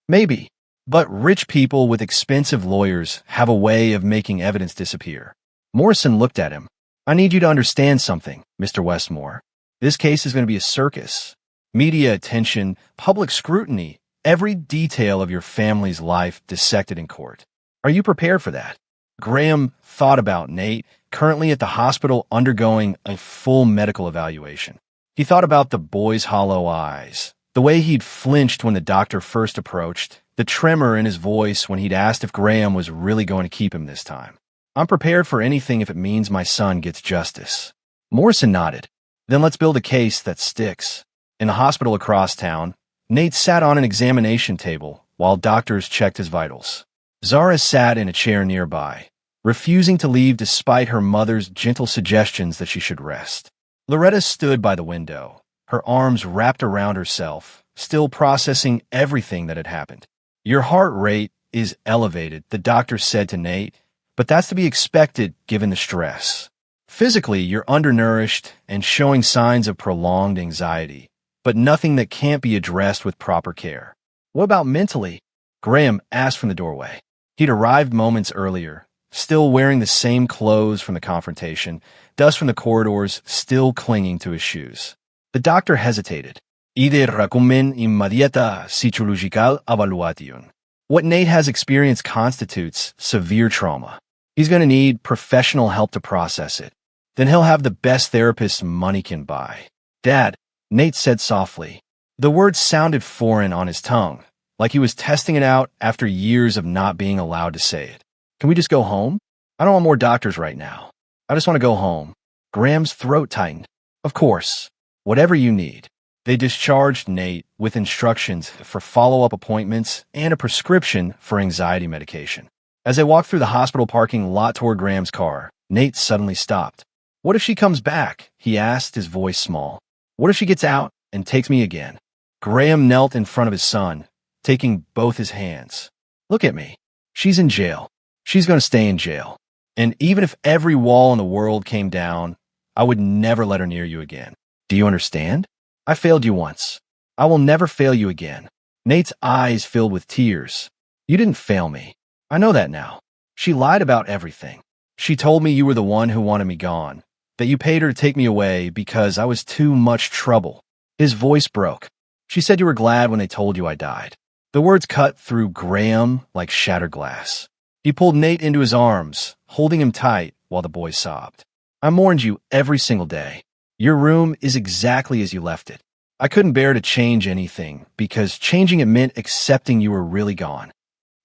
Speaker 1: Maybe, but rich people with expensive lawyers have a way of making evidence disappear. Morrison looked at him. I need you to understand something, Mr. Westmore. This case is going to be a circus. Media attention, public scrutiny, every detail of your family's life dissected in court. Are you prepared for that? Graham thought about Nate, currently at the hospital undergoing a full medical evaluation. He thought about the boy's hollow eyes, the way he'd flinched when the doctor first approached, the tremor in his voice when he'd asked if Graham was really going to keep him this time. I'm prepared for anything if it means my son gets justice. Morrison nodded. Then let's build a case that sticks. In the hospital across town, Nate sat on an examination table while doctors checked his vitals. Zara sat in a chair nearby, refusing to leave despite her mother's gentle suggestions that she should rest. Loretta stood by the window, her arms wrapped around herself, still processing everything that had happened. Your heart rate is elevated, the doctor said to Nate, but that's to be expected given the stress. Physically, you're undernourished and showing signs of prolonged anxiety, but nothing that can't be addressed with proper care. What about mentally? Graham asked from the doorway. He'd arrived moments earlier, still wearing the same clothes from the confrontation, dust from the corridors still clinging to his shoes. The doctor hesitated. Ide recomen immediata psichological evaluation. What Nate has experienced constitutes severe trauma. He's going to need professional help to process it. Then he'll have the best therapist money can buy. Dad, Nate said softly. The words sounded foreign on his tongue, like he was testing it out after years of not being allowed to say it. Can we just go home? I don't want more doctors right now. I just want to go home. Graham's throat tightened. Of course. Whatever you need. They discharged Nate with instructions for follow-up appointments and a prescription for anxiety medication. As they walked through the hospital parking lot toward Graham's car, Nate suddenly stopped. What if she comes back? He asked, his voice small. What if she gets out and takes me again? Graham knelt in front of his son, taking both his hands. Look at me. She's in jail. She's going to stay in jail. And even if every wall in the world came down, I would never let her near you again. Do you understand? I failed you once. I will never fail you again. Nate's eyes filled with tears. You didn't fail me. I know that now. She lied about everything. She told me you were the one who wanted me gone, that you paid her to take me away because I was too much trouble. His voice broke. She said you were glad when they told you I died. The words cut through Graham like shattered glass. He pulled Nate into his arms, holding him tight while the boy sobbed. I mourned you every single day. Your room is exactly as you left it. I couldn't bear to change anything because changing it meant accepting you were really gone.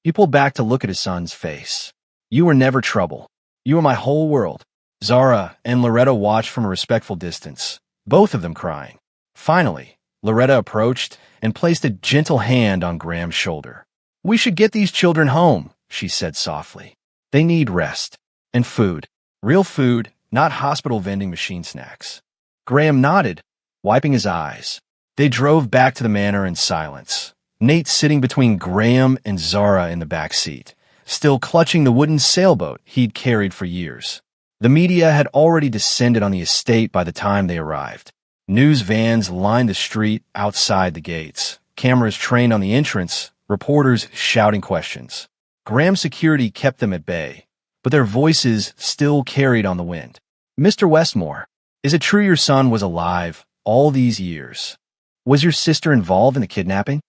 Speaker 1: He pulled back to look at his son's face. You were never trouble. You were my whole world. Zara and Loretta watched from a respectful distance, both of them crying. Finally, Loretta approached and placed a gentle hand on Graham's shoulder. We should get these children home, she said softly. They need rest. And food. Real food, not hospital vending machine snacks. Graham nodded, wiping his eyes. They drove back to the manor in silence, Nate sitting between Graham and Zara in the back seat, still clutching the wooden sailboat he'd carried for years. The media had already descended on the estate by the time they arrived. News vans lined the street outside the gates, cameras trained on the entrance, reporters shouting questions. Graham's security kept them at bay, but their voices still carried on the wind. Mr. Westmore, is it true your son was alive all these years? Was your sister involved in the kidnapping?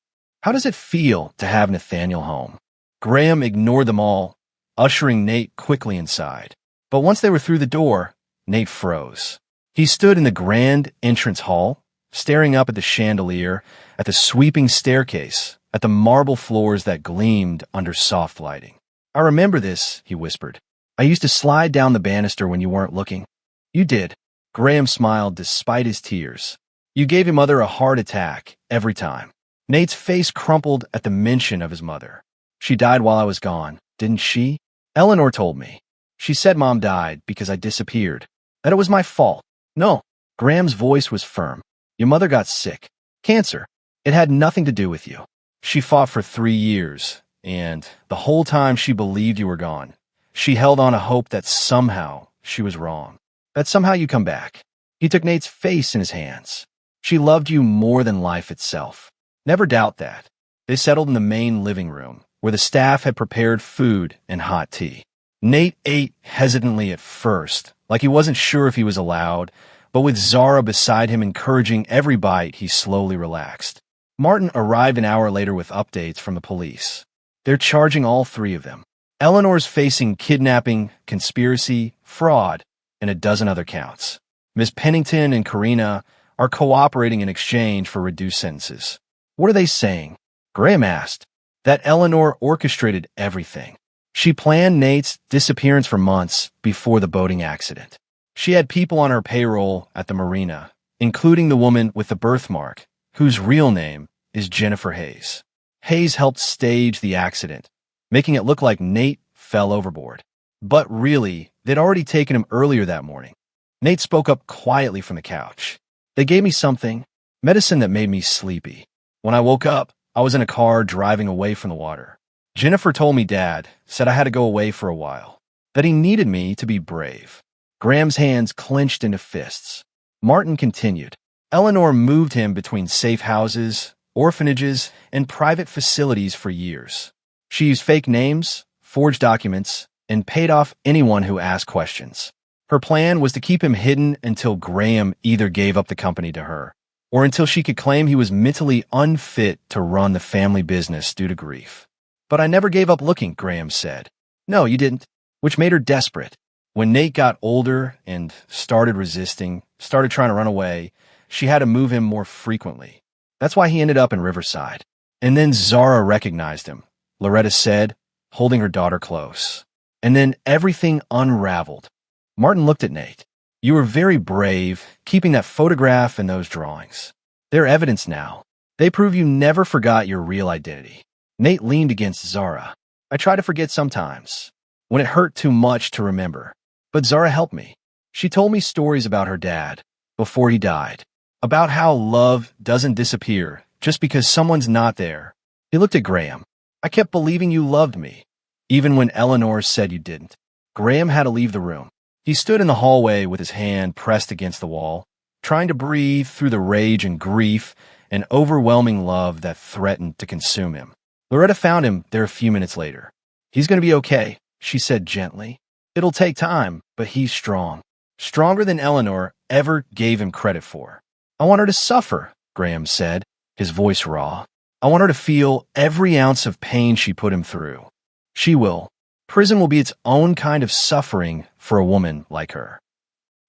Speaker 1: How does it feel to have Nathaniel home? Graham ignored them all, ushering Nate quickly inside. But once they were through the door, Nate froze. He stood in the grand entrance hall, staring up at the chandelier, at the sweeping staircase, at the marble floors that gleamed under soft lighting. I remember this, he whispered. I used to slide down the banister when you weren't looking. You did. Graham smiled despite his tears. You gave your mother a heart attack every time. Nate's face crumpled at the mention of his mother. She died while I was gone, didn't she? Eleanor told me. She said Mom died because I disappeared, that it was my fault. No. Graham's voice was firm. Your mother got sick. Cancer. It had nothing to do with you. She fought for 3 years, and the whole time she believed you were gone. She held on a hope that somehow she was wrong, that somehow you come back. He took Nate's face in his hands. She loved you more than life itself. Never doubt that. They settled in the main living room, where the staff had prepared food and hot tea. Nate ate hesitantly at first, like he wasn't sure if he was allowed, but with Zara beside him encouraging every bite, he slowly relaxed. Martin arrived an hour later with updates from the police. They're charging all 3 of them. Eleanor's facing kidnapping, conspiracy, fraud, and a dozen other counts. Ms. Pennington and Karina are cooperating in exchange for reduced sentences. What are they saying? Graham asked. that Eleanor orchestrated everything. She planned Nate's disappearance for months before the boating accident. She had people on her payroll at the marina, including the woman with the birthmark, whose real name is Jennifer Hayes. Hayes helped stage the accident, making it look like Nate fell overboard. But really, they'd already taken him earlier that morning. Nate spoke up quietly from the couch. They gave me something, medicine that made me sleepy. When I woke up, I was in a car driving away from the water. Jennifer told me Dad said I had to go away for a while, that he needed me to be brave. Graham's hands clenched into fists. Martin continued. Eleanor moved him between safe houses, orphanages, and private facilities for years. She used fake names, forged documents, and paid off anyone who asked questions. Her plan was to keep him hidden until Graham either gave up the company to her, or until she could claim he was mentally unfit to run the family business due to grief. But I never gave up looking, Graham said. No, you didn't, which made her desperate. When Nate got older and started resisting, started trying to run away, she had to move him more frequently. That's why he ended up in Riverside. And then Zara recognized him, Loretta said, holding her daughter close. And then everything unraveled. Martin looked at Nate. You were very brave, keeping that photograph and those drawings. They're evidence now. They prove you never forgot your real identity. Nate leaned against Zara. I try to forget sometimes, when it hurt too much to remember. But Zara helped me. She told me stories about her dad, before he died, about how love doesn't disappear just because someone's not there. He looked at Graham. I kept believing you loved me, even when Eleanor said you didn't. Graham had to leave the room. He stood in the hallway with his hand pressed against the wall, trying to breathe through the rage and grief and overwhelming love that threatened to consume him. Loretta found him there a few minutes later. He's going to be okay, she said gently. It'll take time, but he's strong. Stronger than Eleanor ever gave him credit for. I want her to suffer, Graham said, his voice raw. I want her to feel every ounce of pain she put him through. She will. Prison will be its own kind of suffering for a woman like her.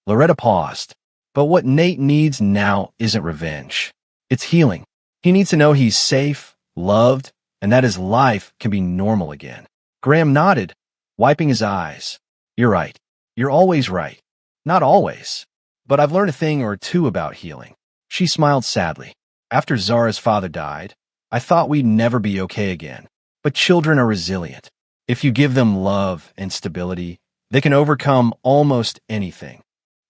Speaker 1: Loretta paused. But what Nate needs now isn't revenge. It's healing. He needs to know he's safe, loved, and that his life can be normal again. Graham nodded, wiping his eyes. You're right. You're always right. Not always. But I've learned a thing or two about healing. She smiled sadly. After Zara's father died, I thought we'd never be okay again. But children are resilient. If you give them love and stability, they can overcome almost anything.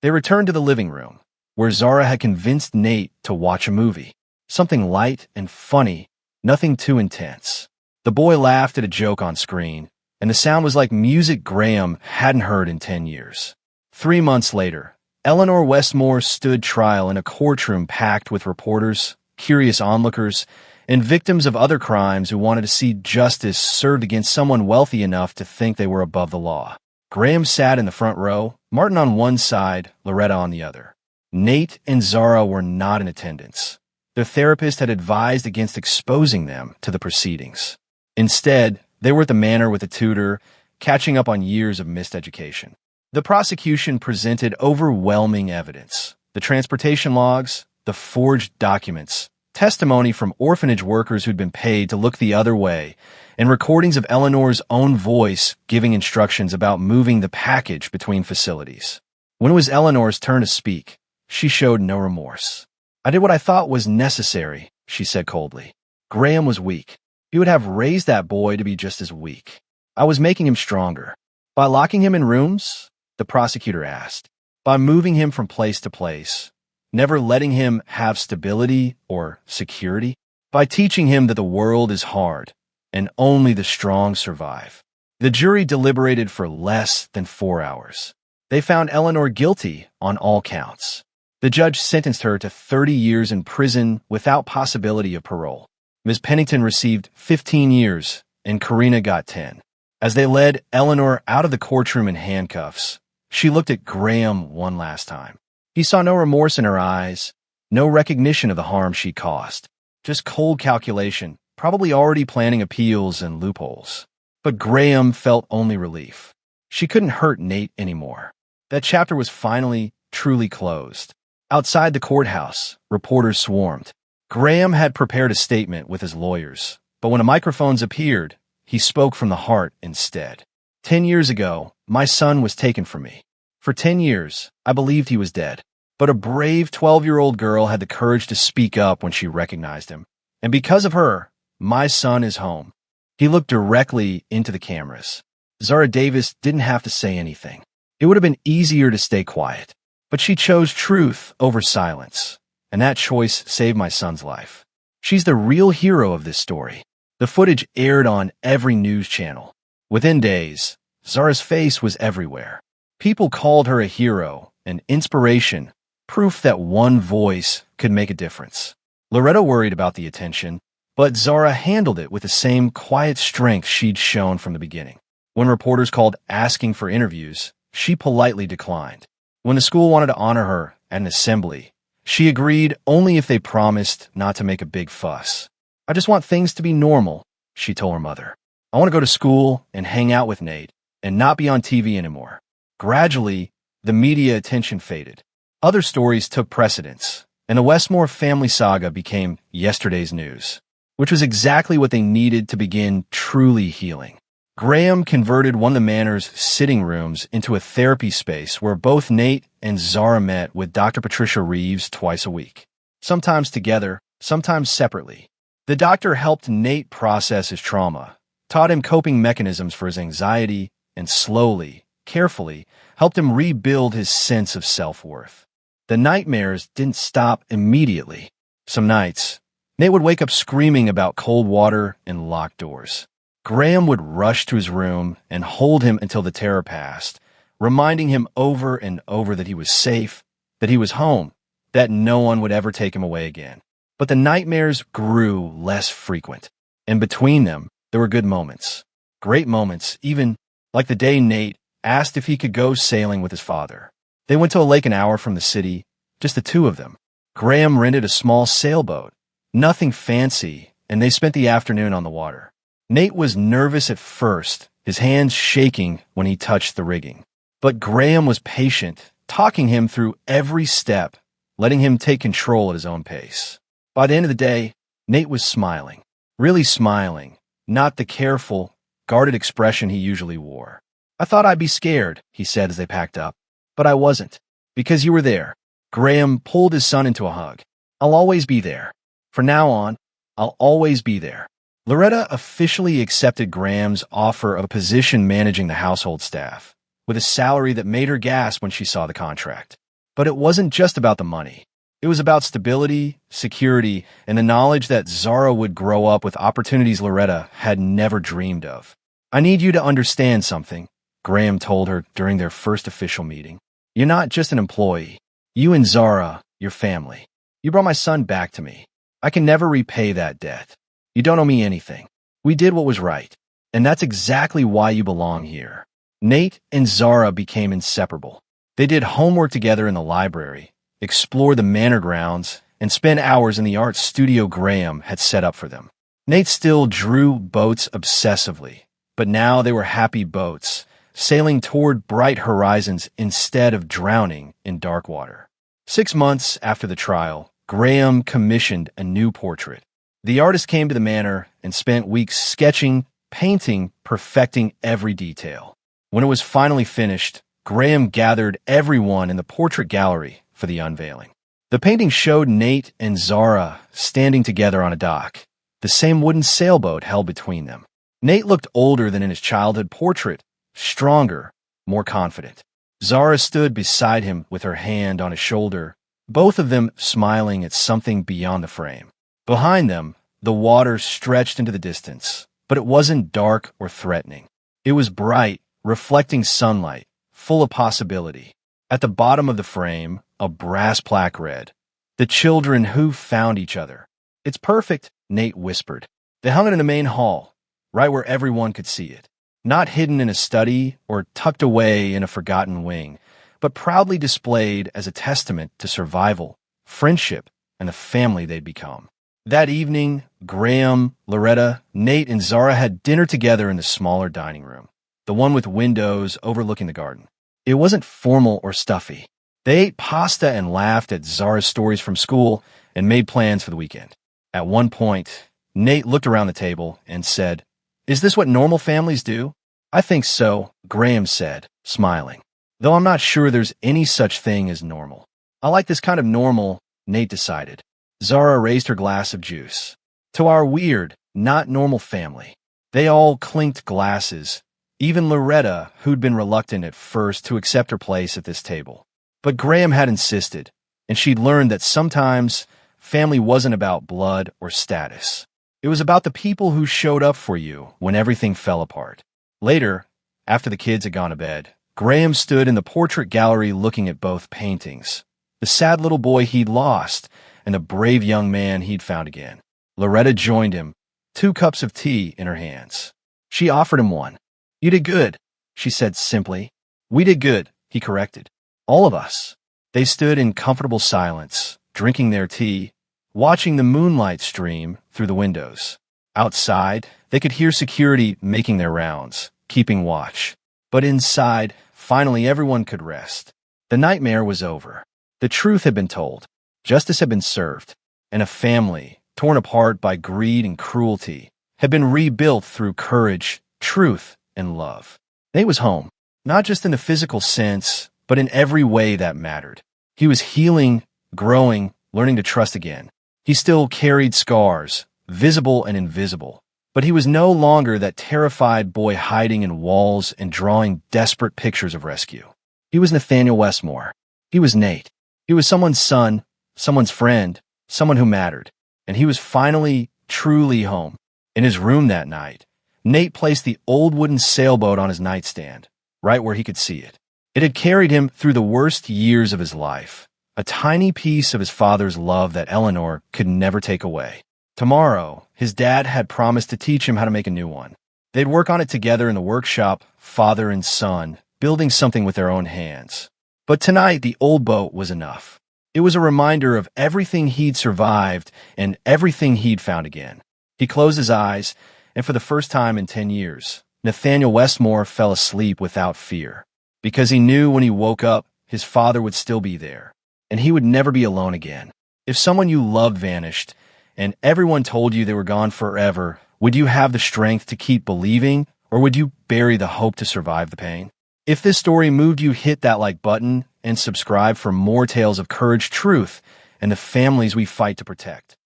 Speaker 1: They returned to the living room, where Zara had convinced Nate to watch a movie. Something light and funny, nothing too intense. The boy laughed at a joke on screen, and the sound was like music Graham hadn't heard in 10 years. 3 months later, Eleanor Westmore stood trial in a courtroom packed with reporters, curious onlookers, and victims of other crimes who wanted to see justice served against someone wealthy enough to think they were above the law. Graham sat in the front row, Martin on one side, Loretta on the other. Nate and Zara were not in attendance. Their therapist had advised against exposing them to the proceedings. Instead, they were at the manor with a tutor, catching up on years of missed education. The prosecution presented overwhelming evidence. The transportation logs, the forged documents, testimony from orphanage workers who'd been paid to look the other way, and recordings of Eleanor's own voice giving instructions about moving the package between facilities. When it was Eleanor's turn to speak, she showed no remorse. I did what I thought was necessary, she said coldly. Graham was weak. He would have raised that boy to be just as weak. I was making him stronger. By locking him in rooms? The prosecutor asked. By moving him from place to place, never letting him have stability or security? By teaching him that the world is hard and only the strong survive. The jury deliberated for less than 4 hours. They found Eleanor guilty on all counts. The judge sentenced her to 30 years in prison without possibility of parole. Ms. Pennington received 15 years, and Karina got 10. As they led Eleanor out of the courtroom in handcuffs, she looked at Graham one last time. He saw no remorse in her eyes, no recognition of the harm she caused, just cold calculation, probably already planning appeals and loopholes. But Graham felt only relief. She couldn't hurt Nate anymore. That chapter was finally, truly closed. Outside the courthouse, reporters swarmed. Graham had prepared a statement with his lawyers, But when the microphones appeared, he spoke from the heart instead. 10 years ago, my son was taken from me. For 10 years, I believed he was dead. But a brave 12-year-old girl had the courage to speak up when she recognized him. And because of her, my son is home. He looked directly into the cameras. Zara Davis didn't have to say anything. It would have been easier to stay quiet. But she chose truth over silence. And that choice saved my son's life. She's the real hero of this story. The footage aired on every news channel. Within days, Zara's face was everywhere. People called her a hero, an inspiration, proof that one voice could make a difference. Loretta worried about the attention, but Zara handled it with the same quiet strength she'd shown from the beginning. When reporters called asking for interviews, she politely declined. When the school wanted to honor her at an assembly, she agreed only if they promised not to make a big fuss. I just want things to be normal, she told her mother. I want to go to school and hang out with Nate and not be on TV anymore. Gradually, the media attention faded. Other stories took precedence, and the Westmore family saga became yesterday's news, which was exactly what they needed to begin truly healing. Graham converted one of the manor's sitting rooms into a therapy space where both Nate and Zara met with Dr. Patricia Reeves twice a week, sometimes together, sometimes separately. The doctor helped Nate process his trauma, taught him coping mechanisms for his anxiety, and slowly, carefully, helped him rebuild his sense of self-worth. The nightmares didn't stop immediately. Some nights, Nate would wake up screaming about cold water and locked doors. Graham would rush to his room and hold him until the terror passed, reminding him over and over that he was safe, that he was home, that no one would ever take him away again. But the nightmares grew less frequent, and between them, there were good moments. Great moments, even like the day Nate asked if he could go sailing with his father. They went to a lake an hour from the city, just the two of them. Graham rented a small sailboat, nothing fancy, and they spent the afternoon on the water. Nate was nervous at first, his hands shaking when he touched the rigging. But Graham was patient, talking him through every step, letting him take control at his own pace. By the end of the day, Nate was smiling, really smiling, not the careful, guarded expression he usually wore. I thought I'd be scared, he said as they packed up. But I wasn't, because you were there. Graham pulled his son into a hug. I'll always be there. From now on, I'll always be there. Loretta officially accepted Graham's offer of a position managing the household staff, with a salary that made her gasp when she saw the contract. But it wasn't just about the money. It was about stability, security, and the knowledge that Zara would grow up with opportunities Loretta had never dreamed of. I need you to understand something, Graham told her during their first official meeting. You're not just an employee. You and Zara, your family. You brought my son back to me. I can never repay that debt. You don't owe me anything. We did what was right. And that's exactly why you belong here. Nate and Zara became inseparable. They did homework together in the library, explored the manor grounds, and spent hours in the art studio Graham had set up for them. Nate still drew boats obsessively, but now they were happy boats, sailing toward bright horizons instead of drowning in dark water. 6 months after the trial, Graham commissioned a new portrait. The artist came to the manor and spent weeks sketching, painting, perfecting every detail. When it was finally finished, Graham gathered everyone in the portrait gallery for the unveiling. The painting showed Nate and Zara standing together on a dock, the same wooden sailboat held between them. Nate looked older than in his childhood portrait, stronger, more confident. Zara stood beside him with her hand on his shoulder, both of them smiling at something beyond the frame. Behind them, the water stretched into the distance, but it wasn't dark or threatening. It was bright, reflecting sunlight, full of possibility. At the bottom of the frame, a brass plaque read, "The children who found each other." "It's perfect," Nate whispered. They hung it in the main hall, right where everyone could see it. Not hidden in a study or tucked away in a forgotten wing, but proudly displayed as a testament to survival, friendship, and the family they'd become. That evening, Graham, Loretta, Nate, and Zara had dinner together in the smaller dining room, the one with windows overlooking the garden. It wasn't formal or stuffy. They ate pasta and laughed at Zara's stories from school and made plans for the weekend. At one point, Nate looked around the table and said, "Is this what normal families do?" "I think so," Graham said, smiling. "Though I'm not sure there's any such thing as normal." "I like this kind of normal," Nate decided. Zara raised her glass of juice. "To our weird, not normal family." They all clinked glasses, even Loretta, who'd been reluctant at first to accept her place at this table. But Graham had insisted, and she'd learned that sometimes family wasn't about blood or status. It was about the people who showed up for you when everything fell apart. Later, after the kids had gone to bed, Graham stood in the portrait gallery looking at both paintings. The sad little boy he'd lost and the brave young man he'd found again. Loretta joined him, 2 cups of tea in her hands. She offered him one. "You did good," she said simply. "We did good," he corrected. "All of us." They stood in comfortable silence, drinking their tea, watching the moonlight stream through the windows. Outside, they could hear security making their rounds, keeping watch. But inside, finally everyone could rest. The nightmare was over. The truth had been told. Justice had been served. And a family, torn apart by greed and cruelty, had been rebuilt through courage, truth, and love. Nate was home, not just in the physical sense, but in every way that mattered. He was healing, growing, learning to trust again. He still carried scars, visible and invisible, but he was no longer that terrified boy hiding in walls and drawing desperate pictures of rescue. He was Nathaniel Westmore. He was Nate. He was someone's son, someone's friend, someone who mattered. And he was finally, truly home. In his room that night, Nate placed the old wooden sailboat on his nightstand, right where he could see it. It had carried him through the worst years of his life, a tiny piece of his father's love that Eleanor could never take away. Tomorrow, his dad had promised to teach him how to make a new one. They'd work on it together in the workshop, father and son, building something with their own hands. But tonight, the old boat was enough. It was a reminder of everything he'd survived and everything he'd found again. He closed his eyes, and for the first time in 10 years, Nathaniel Westmore fell asleep without fear, because he knew when he woke up, his father would still be there, and he would never be alone again. If someone you loved vanished, and everyone told you they were gone forever, would you have the strength to keep believing, or would you bury the hope to survive the pain? If this story moved you, hit that like button and subscribe for more tales of courage, truth, and the families we fight to protect.